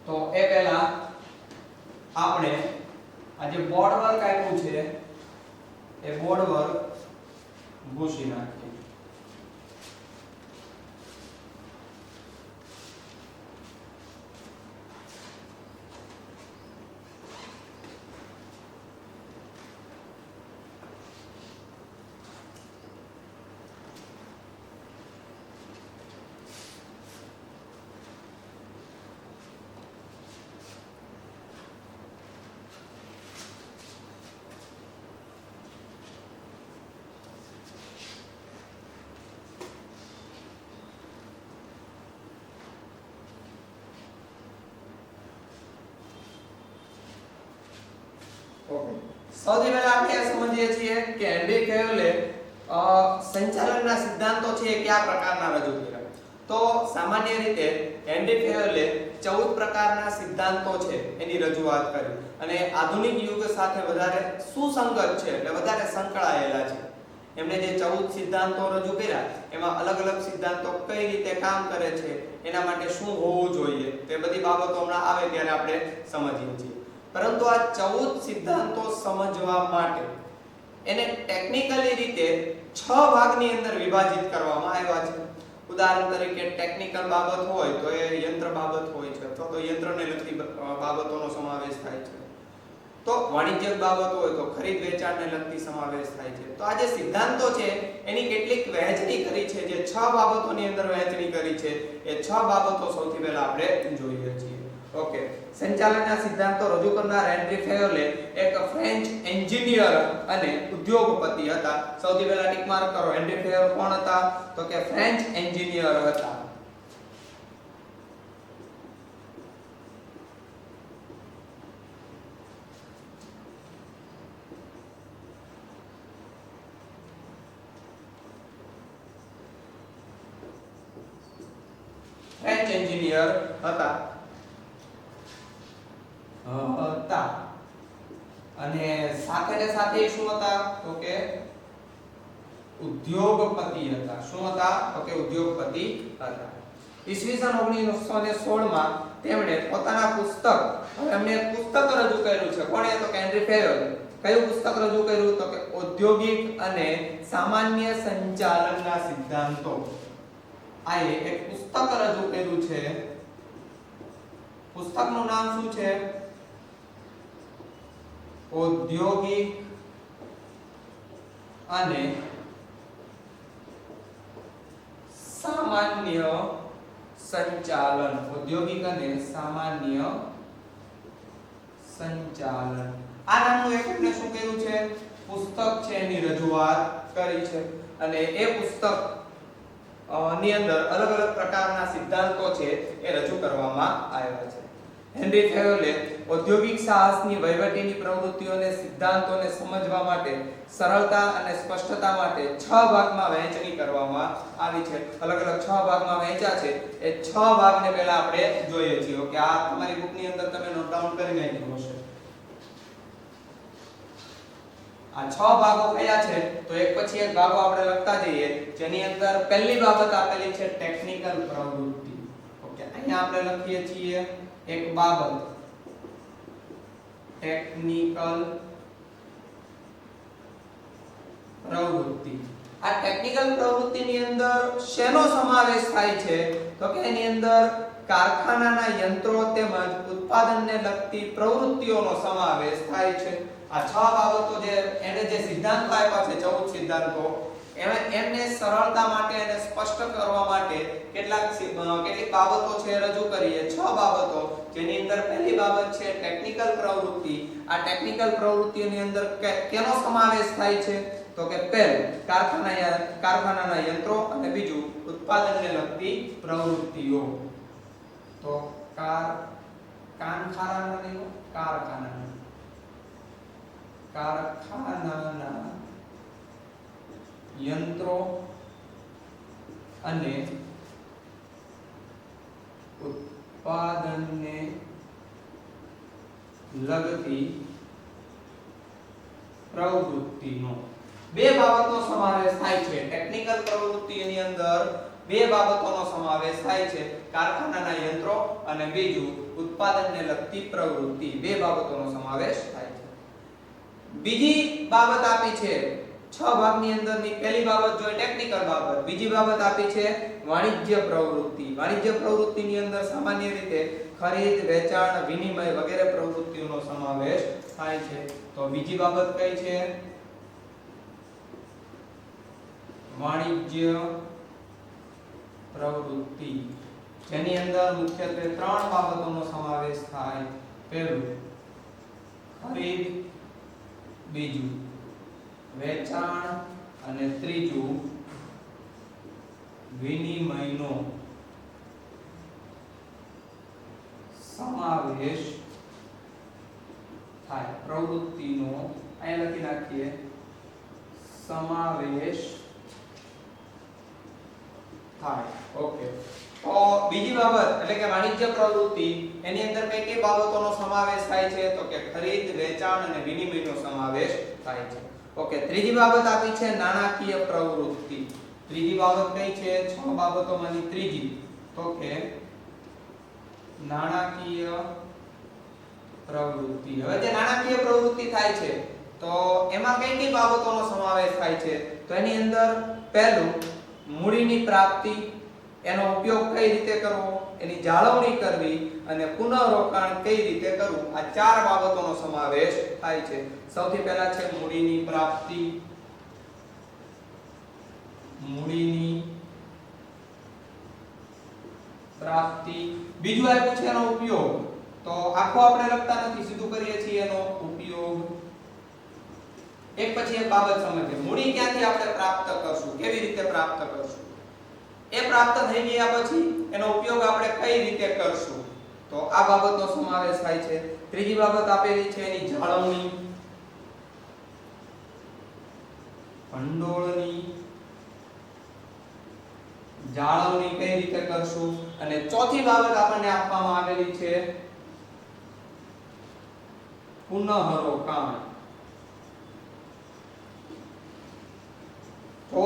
તો એ પહેલા આપણે આજે બોર્ડ વર્ક આપ્યું છે એ બોર્ડ વર્ક ભૂસી નાખીએ. સૌથી પહેલા આપણે સમજીએ છીએ કે હેનરી ફેવલે સંચાલનના સિદ્ધાંતો છે એ કયા પ્રકારના રજૂ કર્યા. તો સામાન્ય રીતે હેનરી ફેવલે 14 પ્રકારના સિદ્ધાંતો છે એની રજૂઆત કરી અને આધુનિક યુગ સાથે વધારે સુસંગત છે એટલે વધારે સંકળાયેલા છે. એમણે જે 14 સિદ્ધાંતો રજૂ કર્યા એમાં અલગ અલગ સિદ્ધાંતો કઈ રીતે કામ કરે છે એના માટે શું હોવું જોઈએ તે બધી બાબતો હમણાં આવે ત્યારે આપણે સમજીએ છીએ. પરંતુ આ 14 સિદ્ધાંતો સમજવા માટે એને ટેકનિકલી રીતે 6 ભાગની અંદર વિભાજિત કરવામાં આવ્યા છે. ઉદાહરણ તરીકે ટેકનિકલ બાબત હોય તો એ યંત્ર બાબત હોય છે અથવા તો યંત્રને લગતી બાબતોનો સમાવેશ થાય છે. તો વાણિજ્યિક બાબત હોય તો ખરીદ વેચાણને લગતી સમાવેશ થાય છે. તો આ જે સિદ્ધાંતો છે એની કેટલીક વહેંચણી કરી છે, જે 6 બાબતોની અંદર વહેંચણી કરી છે એ 6 બાબતો સૌથી પહેલા આપણે જોઈએ છીએ. ઓકે, સંચાલનના સિદ્ધાંતો રજૂ કરનાર હેનરી ફેવલે એક ફ્રેન્ચ એન્જિનિયર અને ઉદ્યોગપતિ હતા. સૌથી પહેલા ટિક માર્ક કરો. હેનરી ફેવલ કોણ હતા? તો કે ફ્રેન્ચ એન્જિનિયર હતા. ફ્રેન્ચ એન્જિનિયર હતા અને સાથે ને સાથે શું હતા? તો કે ઉદ્યોગપતિ હતા. શું હતા? તો કે ઉદ્યોગપતિ હતા. ઈસવીસન 1916 માં તેમણે પોતાના પુસ્તક, હવે એમણે એક પુસ્તક રજૂ કર્યું છે. કોણે? તો કે હેનરી ફેવલ. કયું પુસ્તક રજૂ કર્યું? તો કે ઔદ્યોગિક અને સામાન્ય સંચાલનના સિદ્ધાંતો. આ એક પુસ્તક રજૂ કર્યું છે. પુસ્તકનું નામ શું છે? ઔદ્યોગિક અને સામાન્ય સંચાલન. ઔદ્યોગિક અને સામાન્ય સંચાલન. આ નામનું એક એમણે શું કર્યું છે? પુસ્તક છે એની રજૂઆત કરી છે. અને એ પુસ્તક ની અંદર અલગ અલગ પ્રકારના સિદ્ધાંતો છે એ રજૂ કરવામાં આવ્યા છે. હેનરી ફેવલે ઔદ્યોગિક સાહસની વહીવટીની પ્રવૃત્તિઓને સિદ્ધાંતોને સમજવા માટે સરળતા અને સ્પષ્ટતા માટે 6 ભાગમાં વહેંચણી કરવામાં આવી છે. અલગ અલગ 6 ભાગમાં વહેંચ્યા છે. એ 6 ભાગને પહેલા આપણે જોઈએ છીએ. ઓકે, આ તમારી બુકની અંદર તમે નોટ ડાઉન કરી નાખ્યું હશે. આ 6 ભાગો કયા છે? તો એક પછી એક ભાગો આપણે લખતા જઈએ. જેની અંદર પહેલી બાબત આપેલી છે ટેકનિકલ પ્રવૃત્તિ. ઓકે, અહીંયા આપણે લખીએ છીએ એક બાબત ટેકનિકલ પ્રવૃત્તિ. આ ટેકનિકલ પ્રવૃત્તિની અંદર શેનો સમાવેશ થાય છે? તો કે એની અંદર કારખાનાના યંત્રો તેમજ ઉત્પાદનને લગતી પ્રવૃત્તિઓનો સમાવેશ થાય છે. આ 6 બાબતો જે એને જે સિદ્ધાંતો આપ્યા છે 14 સિદ્ધાંતો એમને સરળતા માટે અને સ્પષ્ટ કરવા માટે કેટલીક બાબતો છે રજૂ કરીએ. 6 બાબતો, જેની અંદર પહેલી બાબત છે ટેકનિકલ પ્રવૃત્તિ. આ ટેકનિકલ પ્રવૃત્તિઓની અંદર કેનો સમાવેશ થાય છે? તો કે પહેલું કારખાનાના યંત્રો અને બીજું ઉત્પાદનને લગતી પ્રવૃત્તિઓ. તો કારખાનાના યંત્રો અને ઉત્પાદનને લગતી પ્રવૃત્તિનો બે બાબતનો સમાવેશ થાય છે ટેકનિકલ પ્રવૃત્તિની અંદર બે બાબતોનો સમાવેશ થાય છે કારખાનાના યંત્રો અને બીજું ઉત્પાદનને લગતી પ્રવૃત્તિ બે બાબતોનો સમાવેશ થાય છે બીજી બાબત આપી છે 6 ભાગની અંદરની પહેલી બાબત જોઈએ ટેકનિકલ બાબત બીજી બાબત આપી છે વાણિજ્ય પ્રવૃત્તિની અંદર સામાન્ય રીતે ખરીદ વેચાણ વિનિમય વગેરે પ્રવૃત્તિઓનો સમાવેશ થાય છે તો બીજી બાબત કઈ છે વાણિજ્ય પ્રવૃત્તિ જેની અંદર મુખ્યત્વે 3 બાબતોનો સમાવેશ થાય પહેલું ખરીદ બીજું વેચાણ અને ત્રીજું વિનિમયનો સમાવેશ થાય પ્રવૃત્તિનો અહીં લખી નાખીએ સમાવેશ થાય ઓકે તો બીજી બાબત એટલે કે વાણિજ્ય પ્રવૃત્તિ એની અંદર કઈ બાબતોનો સમાવેશ થાય છે તો કે ખરીદ વેચાણ અને વિનિમયનો સમાવેશ થાય છે ઓકે ત્રીજી બાબત આપી છે નાણાકીય પ્રવૃત્તિ ત્રીજી બાબત કઈ છે 6 બાબતોમાંની ત્રીજી તો કે નાણાકીય પ્રવૃત્તિ હવે જે નાણાકીય પ્રવૃત્તિ થાય છે તો એમાં કઈ બાબતોનો સમાવેશ થાય છે તો એની અંદર પહેલું મૂડીની પ્રાપ્તિ એનો ઉપયોગ કઈ રીતે કરવો એની જાળવણી કરવી અને પુનઃરોકાણ કઈ રીતે કરવું આ 4 બાબતોનો સમાવેશ થાય છે સૌથી પહેલા છે મૂડીની પ્રાપ્તિ બીજું આપ્યું છે એનો ઉપયોગ તો આખો આપણે લખતા નથી સીધું કરીએ છીએ એનો ઉપયોગ એક પછી એક બાબત સમજીએ મૂડી ક્યાંથી આપણે પ્રાપ્ત કરશું કેવી રીતે પ્રાપ્ત કરશું એ પ્રાપ્ત થઈ ગયા પછી એનો ઉપયોગ આપણે કઈ રીતે કરશું તો આ બાબતનો સમાવેશ થાય છે ત્રીજી બાબત આપેલી છે એની જાળવણી ભંડોળની જાળવણી કઈ રીતે કરશું અને ચોથી બાબત આપણને આપવામાં આવેલી છે પુનઃરોકાણ તો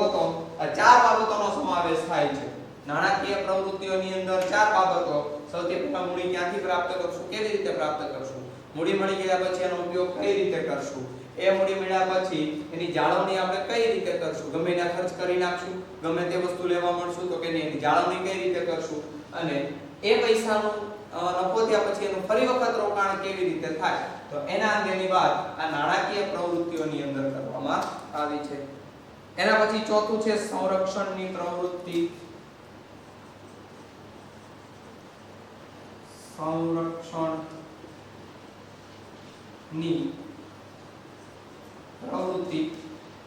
આ 4 બાબતોનો સમાવેશ થાય છે નાણાકીય પ્રવૃત્તિઓની અંદર 4 બાબતો સૌથી પહેલા મૂડી ક્યાંથી પ્રાપ્ત કરશું કેવી રીતે પ્રાપ્ત કરશું મૂડી મળી ગયા પછી એનો ઉપયોગ કઈ રીતે કરશું એ મૂડી મળ્યા પછી એની જાળવણી આપણે કઈ રીતે કરશું ગમે એના ખર્ચ કરી નાખશું ગમે તે વસ્તુ લેવા મળશું તો કે એની જાળવણી કઈ રીતે કરશું અને એ પૈસાનું નફો થયા પછી એનું ફરી વખત રોકાણ કેવી રીતે થાય તો એના અંગેની વાત આ નાણાકીય પ્રવૃત્તિઓની અંદર કરવામાં આવી છે એના પછી ચોથું છે સંરક્ષણની પ્રવૃત્તિ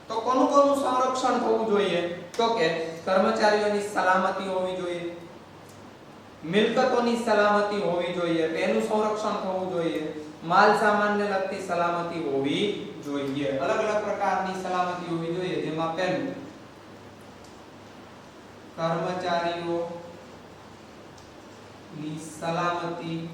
તો કોનું સંરક્ષણ થવું જોઈએ તો કે કર્મચારીઓની સલામતી હોવી જોઈએ મિલકતોની સલામતી હોવી જોઈએ તેનું સંરક્ષણ થવું જોઈએ માલ સામાનને લગતી સલામતી હોવી જોઈએ અલગ અલગ પ્રકારની સલામતી હોવી જોઈએ જેમાં પહેલું કર્મચારીઓની સલામતી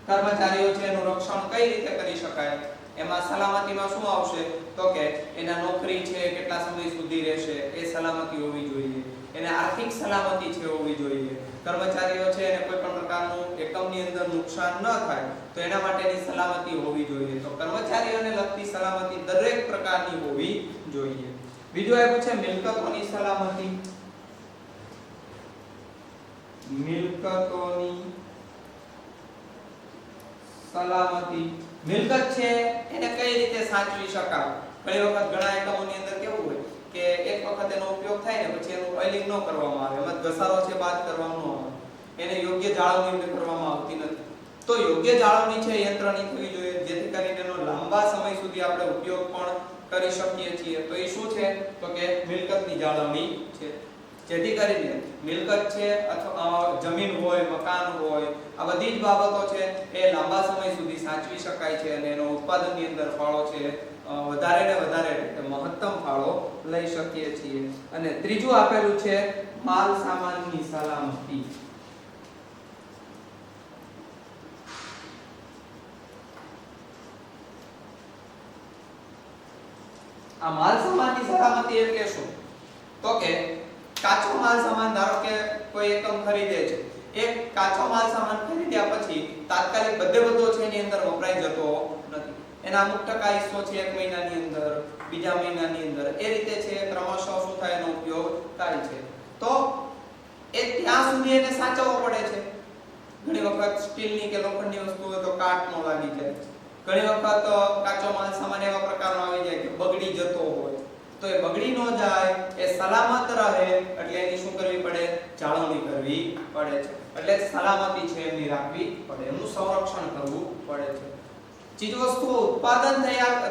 કર્મચારીઓ છે એનું રક્ષણ કઈ રીતે કરી શકાય એમાં સલામતીમાં શું આવશે તો કે એના નોકરી છે કેટલા સમય સુધી રહેશે એ સલામતી હોવી જોઈએ એને આર્થિક સલામતી છે હોવી જોઈએ કર્મચારીઓ છે એને કોઈ પણ પ્રકારનું એકમની અંદર નુકસાન ન થાય તો એના માટેની સલામતી હોવી જોઈએ તો કર્મચારીઓને લગતી સલામતી દરેક પ્રકારની હોવી જોઈએ બીજું આવ્યું છે મિલકતોની સલામતી મિલકત છે એને કઈ રીતે સાચવી શકાય ઘણી વખત ઘણા એકમોની અંદર કેવું હોય કે એક વખત એનો ઉપયોગ થાય ને પછી એનું ઓઇલિંગ ન કરવામાં આવે એમાં ઘસારો છે બાદ કરવામાં આવે એને યોગ્ય જાળવણી કરવામાં આવતી નથી તો યોગ્ય જાળવણી છે યંત્રની થવી જોઈએ જેથી કરીને એનો લાંબા સમય સુધી આપણે ઉપયોગ પણ કરી શકીએ છીએ તો એ શું છે તો કે મિલકતની જાળવણી છે જેથી કરીને મિલકત છે અથવા જમીન હોય મકાન હોય આ બધી જ બાબતો છે એ લાંબા સમય સુધી સાચવી શકાય છે અને એનો ઉત્પાદનની અંદર ફાળો છે વધારે ને વધારે મહત્તમ ફાળો લઈ શકીએ છીએ. અને ત્રીજું આપેલું છે માલ સામાનની સલામતી. આ માલ સામાનની સલામતી એટલે શું? તો કે કાચો માલ સામાન ધારો કે કોઈ એકમ ખરીદે છે, એક કાચો માલ સામાન ખરીદ્યા પછી તાત્કાલિક બધો છે એની અંદર વપરાઈ જતો નથી. એના અમુક ટકા હિસ્સો છે એક મહિનાની અંદર, બીજા મહિનાની અંદર, એ રીતે છે ક્રમશઃ શું થાય એનો ઉપયોગ થાય છે. તો એ ત્યાં સુધી એને સાચવવો પડે છે. ઘણી વખત સ્ટીલની કે લોખંડની વસ્તુ હોય તો કાટ ન લાગી જાય. ઘણી વખત કાચો માલ સામાન એવા પ્રકારનો આવી જાય કે બગડી જતો હોય, તો એ બગડી ન જાય, એ સલામત રહે એટલે એની શું કરવી પડે? જાળવણી કરવી પડે છે. એટલે સલામતી છે એની રાખવી પડે, એનું સંરક્ષણ કરવું પડે છે. ચીજ વસ્તુઓ ઉત્પાદન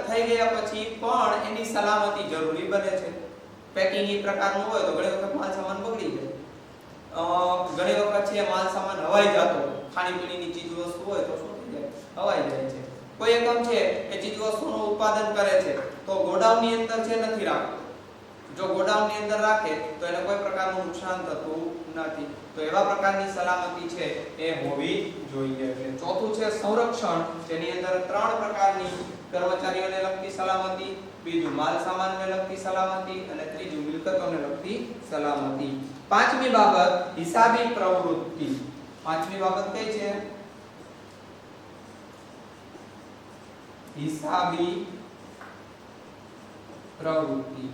થઈ ગયા પછી પણ એની સલામતી જરૂરી બને છે. પેકિંગ એ પ્રકારનું હોય તો ઘણી વખત માલ સામાન બગડી જાય. ઘણી વખત છે માલ સામાન હવાઈ જતો, ખાણીપીણીની ચીજ વસ્તુ હોય તો શું થઈ જાય? હવાઈ જાય છે. કોઈ એકમ છે એ ચીજ વસ્તુનું ઉત્પાદન કરે છે તો ગોડાઉનની અંદર છે નથી રાખતો. જો ગોડાઉનની અંદર રાખે તો એને કોઈ પ્રકારનું નુકસાન થતું નથી. તો એવા પ્રકારની સલામતી છે એ હોવી જોઈએ. એટલે ચોથું છે સંરક્ષણ, જેની અંદર 3 પ્રકારની: કર્મચારીઓને લગતી સલામતી, બીજું માલ સામાનને લગતી સલામતી અને ત્રીજું મિલકતોને લગતી સલામતી. પાંચમી બાબત હિસાબી પ્રવૃત્તિ. પાંચમી બાબત કઈ છે? હિસાબી પ્રવૃત્તિ.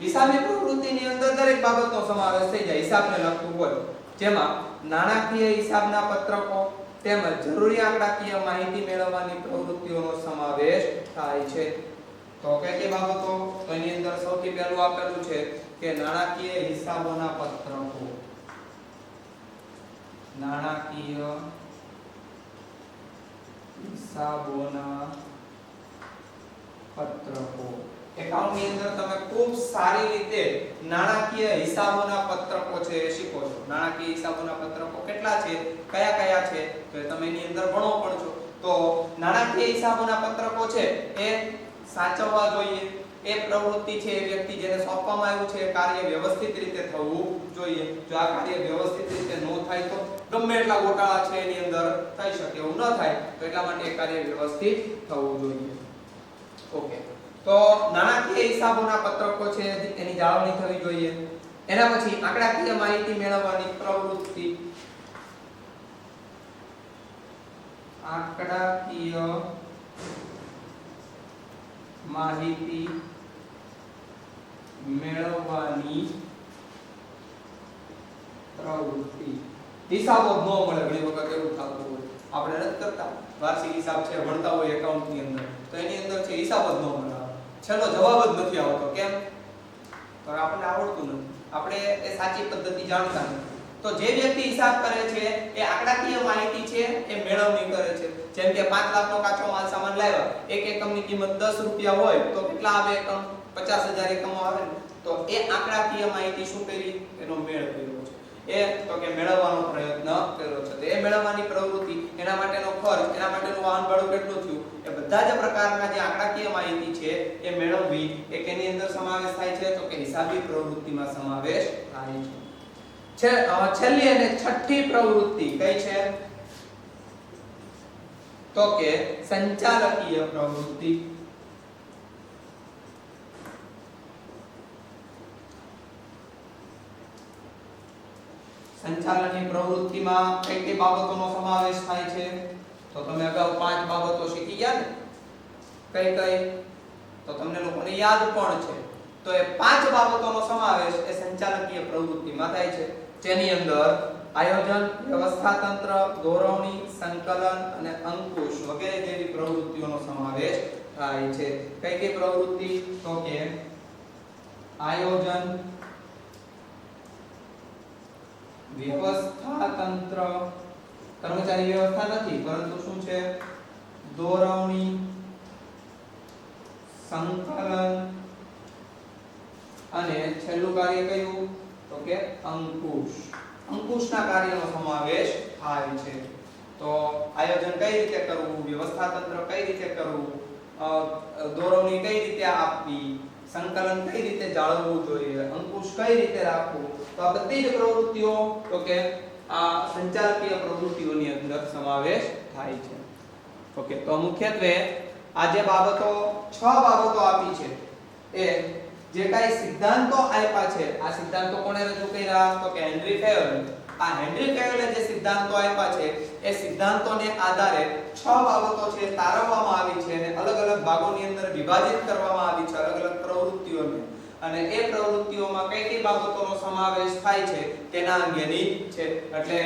હિસાબી પ્રવૃત્તિની અંદર દરેક બાબતનો સમાવેશ થઈ જાય. હિસાબને લગતું હોય, જેમાં નાણાકીય હિસાબના પત્રકો તેમજ જરૂરી આંકડાકીય માહિતી મેળવવાની પ્રવૃત્તિઓનો સમાવેશ થાય છે. તો કઈ બાબતો? તો એની અંદર સૌથી પહેલું આપેલું છે કે નાણાકીય હિસાબોના પત્રકો. નાણાકીય હિસાબોના પત્રકો. એકાઉન્ટની અંદર તમે ખૂબ સારી રીતે નાણાકીય હિસાબોના પત્રકો છે એ શીખો છો. નાણાકીય હિસાબોના પત્રકો કેટલા છે, કયા કયા છે, તો તમે એની અંદર ભણો પણ છો. તો નાણાકીય હિસાબોના પત્રકો છે એ સાચવવા જોઈએ. એ પ્રવૃત્તિ છે એ વ્યક્તિ જેને સોંપવામાં આવ્યું છે એ કાર્ય વ્યવસ્થિત રીતે થવું જોઈએ. જો આ કાર્ય વ્યવસ્થિત રીતે ન થાય તો ગમે એટલા ગોટાળા છે એની અંદર થઈ શકે. એવું ન થાય તો એટલા માટે એ કાર્ય વ્યવસ્થિત થવું જોઈએ. ઓકે, તો નાણાકીય હિસાબોના પત્રકો છે એની જાળવણી થવી જોઈએ. એના પછી આંકડાકીય માહિતી મેળવવાની પ્રવૃત્તિ. આંકડાકીય માહિતી મેળવવાની પ્રવૃત્તિ. હિસાબો ન મળે ઘણી વખત એવું થતું હોય. આપણે નથી કરતા વાર્ષિક હિસાબ છે ભણતા હોય એકાઉન્ટની અંદર, તો એની અંદર છે હિસાબ જ ન મળે. છેલ્લો જવાબ જ નથી આવતો. કેમ? તો આપણને આવડતું નથી, આપણે એ સાચી પદ્ધતિ જાણતા નથી. તો જે વ્યક્તિ હિસાબ કરે છે એ આંકડાકીય માહિતી છે એ મેળવણી કરે છે. જેમ કે 5 લાખનો કાચો માલ સામાન લાવ્યા, એક એકમની કિંમત 10 રૂપિયા હોય તો કેટલા આવે એકમ? 50,000 એકમો આવે ને. તો એ આંકડાકીય માહિતી શું કરી? એનો મેળ કર્યો છે. એ તો કે મેળવવાનો પ્રયત્ન કર્યો છે. તો એ મેળવવાની પ્રવૃત્તિ, એના માટેનો ખર્ચ, એના માટેનું વાહન ભાડું કેટલું થયું, એ બધા જ પ્રકારના જે આંકડાકીય માહિતી છે એ મેળવવી એ કેની અંદર સમાવેશ થાય છે? તો કે હિસાબી પ્રવૃત્તિમાં સમાવેશ થાય છે. છેલ્લી અને છઠ્ઠી પ્રવૃત્તિ કઈ છે? તો કે સંચાલકીય પ્રવૃત્તિ. સંચાલનની પ્રવૃત્તિમાં કઈ બાબતોનો સમાવેશ થાય છે? તો તમે અગાઉ 5 બાબતો શીખી ગયા ને, કઈ કઈ? તો તમને લોકોને યાદ પણ છે. તો એ 5 બાબતોનો સમાવેશ એ સંચાલકીય પ્રવૃત્તિમાં થાય છે, જેની અંદર આયોજન, વ્યવસ્થા તંત્ર, દોરવણી, સંકલન અને અંકુશ વગેરે જેવી પ્રવૃત્તિઓનો સમાવેશ થાય છે. કઈ પ્રવૃત્તિ? તો કે આયોજન, વ્યવસ્થા તંત્ર, કર્મચારી વ્યવસ્થા નથી પરંતુ શું છે? દોરવણી, સંકલન અને છેલ્લું કાર્ય કયું? તો કે અંકુશ. અંકુશના કાર્યનો સમાવેશ થાય છે. તો આયોજન કઈ રીતે કરવું, વ્યવસ્થા તંત્ર કઈ રીતે કરવું, દોરવણી કઈ રીતે આપવી, સંકલન કઈ રીતે જાળવવું જોઈએ, અંકુશ કઈ રીતે રાખવું, તો આ બધી જ પ્રવૃત્તિઓ તો કે આ સંચાલકીય પ્રવૃત્તિઓની અંદર સમાવેશ થાય છે. ઓકે, તો મુખ્યત્વે આ જે બાબતો 6 બાબતો આપી છે એ જે કાઈ સિદ્ધાંતો આપ્યા છે, આ સિદ્ધાંતો કોણે રજૂ કર્યા? તો કે હેનરી ફેયોલે. આ હેનરી ફેયોલે જે સિદ્ધાંતો આપ્યા છે એ સિદ્ધાંતોને આધારે 6 બાબતો છે તારવવામાં આવી છે અને અલગ અલગ ભાગોની અંદર વિભાજિત કરવામાં આવી છે, અલગ અલગ પ્રવૃત્તિઓને. અને એ પ્રવૃત્તિઓમાં કઈ કઈ બાબતોનો સમાવેશ થાય છે તેના અંગેની છે. એટલે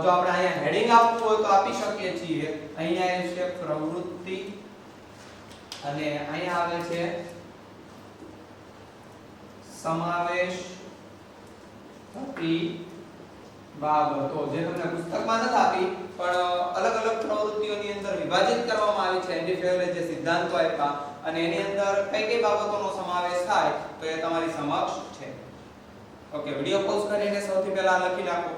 જો આપણે અહીંયા હેડિંગ આપવું હોય તો આપી શકીએ છીએ. અહીંયા આવે છે પ્રવૃત્તિ અને અહીંયા આવે છે સમાવેશ થતી બાબતો, જે તમને પુસ્તકમાં નથી આપી પણ અલગ અલગ પ્રવૃત્તિઓની અંદર વિભાજિત કરવામાં આવી છે. હેનરી ફેયોલે જે સિદ્ધાંતો આપ્યા અને એની અંદર કઈ કઈ બાબતોનો સમાવેશ થાય તો એ તમારી સમક્ષ છે. ઓકે, વિડિયો પોઝ કરીને સૌથી પહેલા લખી નાખો.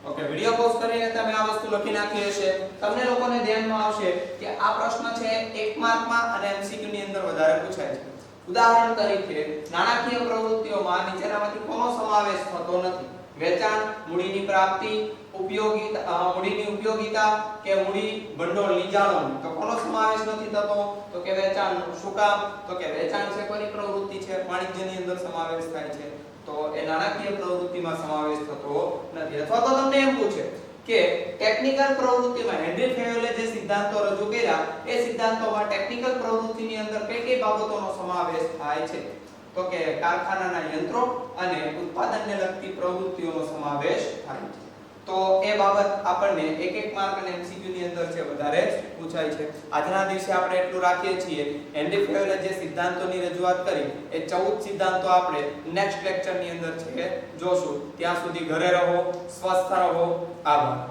ઓકે, વિડિયો પોઝ કરીને તમે આ વસ્તુ લખી નાખી હશે. તમને લોકોને ધ્યાનમાં આવશે કે આ પ્રશ્ન છે 1 માર્કમાં અને MCQ ની અંદર વધારે પૂછાય છે. ઉદાહરણ તરીકે નાણાકીય પ્રવૃત્તિઓમાં નીચેનામાંથી કોનો સમાવેશ થતો નથી? વેચાણ, મૂડીની પ્રાપ્તિ, મૂડીની ઉપયોગિતા કે મૂડી ભંડોળની જાળવણી. તો કોનો સમાવેશ નથી થતો? તો કે વેચાણનો. શું કામ? તો કે વેચાણ છે કોની પ્રવૃત્તિ છે? વાણિજ્યની અંદર સમાવેશ થાય છે. તો એ નાણાકીય પ્રવૃત્તિમાં સમાવેશ થતો નથી. અથવા તો તમને એમ પૂછે કે ટેકનિકલ પ્રવૃત્તિમાં હેનરી ફેયોલે જે સિદ્ધાંતો રજૂ કર્યા એ સિદ્ધાંતોમાં ટેકનિકલ પ્રવૃત્તિની અંદર કઈ કઈ બાબતોનો સમાવેશ થાય છે? તો કે કારખાનાના યંત્રો અને ઉત્પાદનને લગતી પ્રવૃત્તિઓનો સમાવેશ થાય છે. તો એ બાબત આપણને 1 માર્ક અને MCQ ની અંદર છે વધારે પૂછાય છે. આજના દિવસે આપણે એટલું રાખીએ છીએ. હેનરી ફેયોલે જે સિદ્ધાંતોની રજૂઆત કરી એ 14 સિદ્ધાંતો આપણે નેક્સ્ટ લેક્ચરની અંદર છે જોશું. ત્યાં સુધી ઘરે રહો, સ્વસ્થ રહો. આભાર.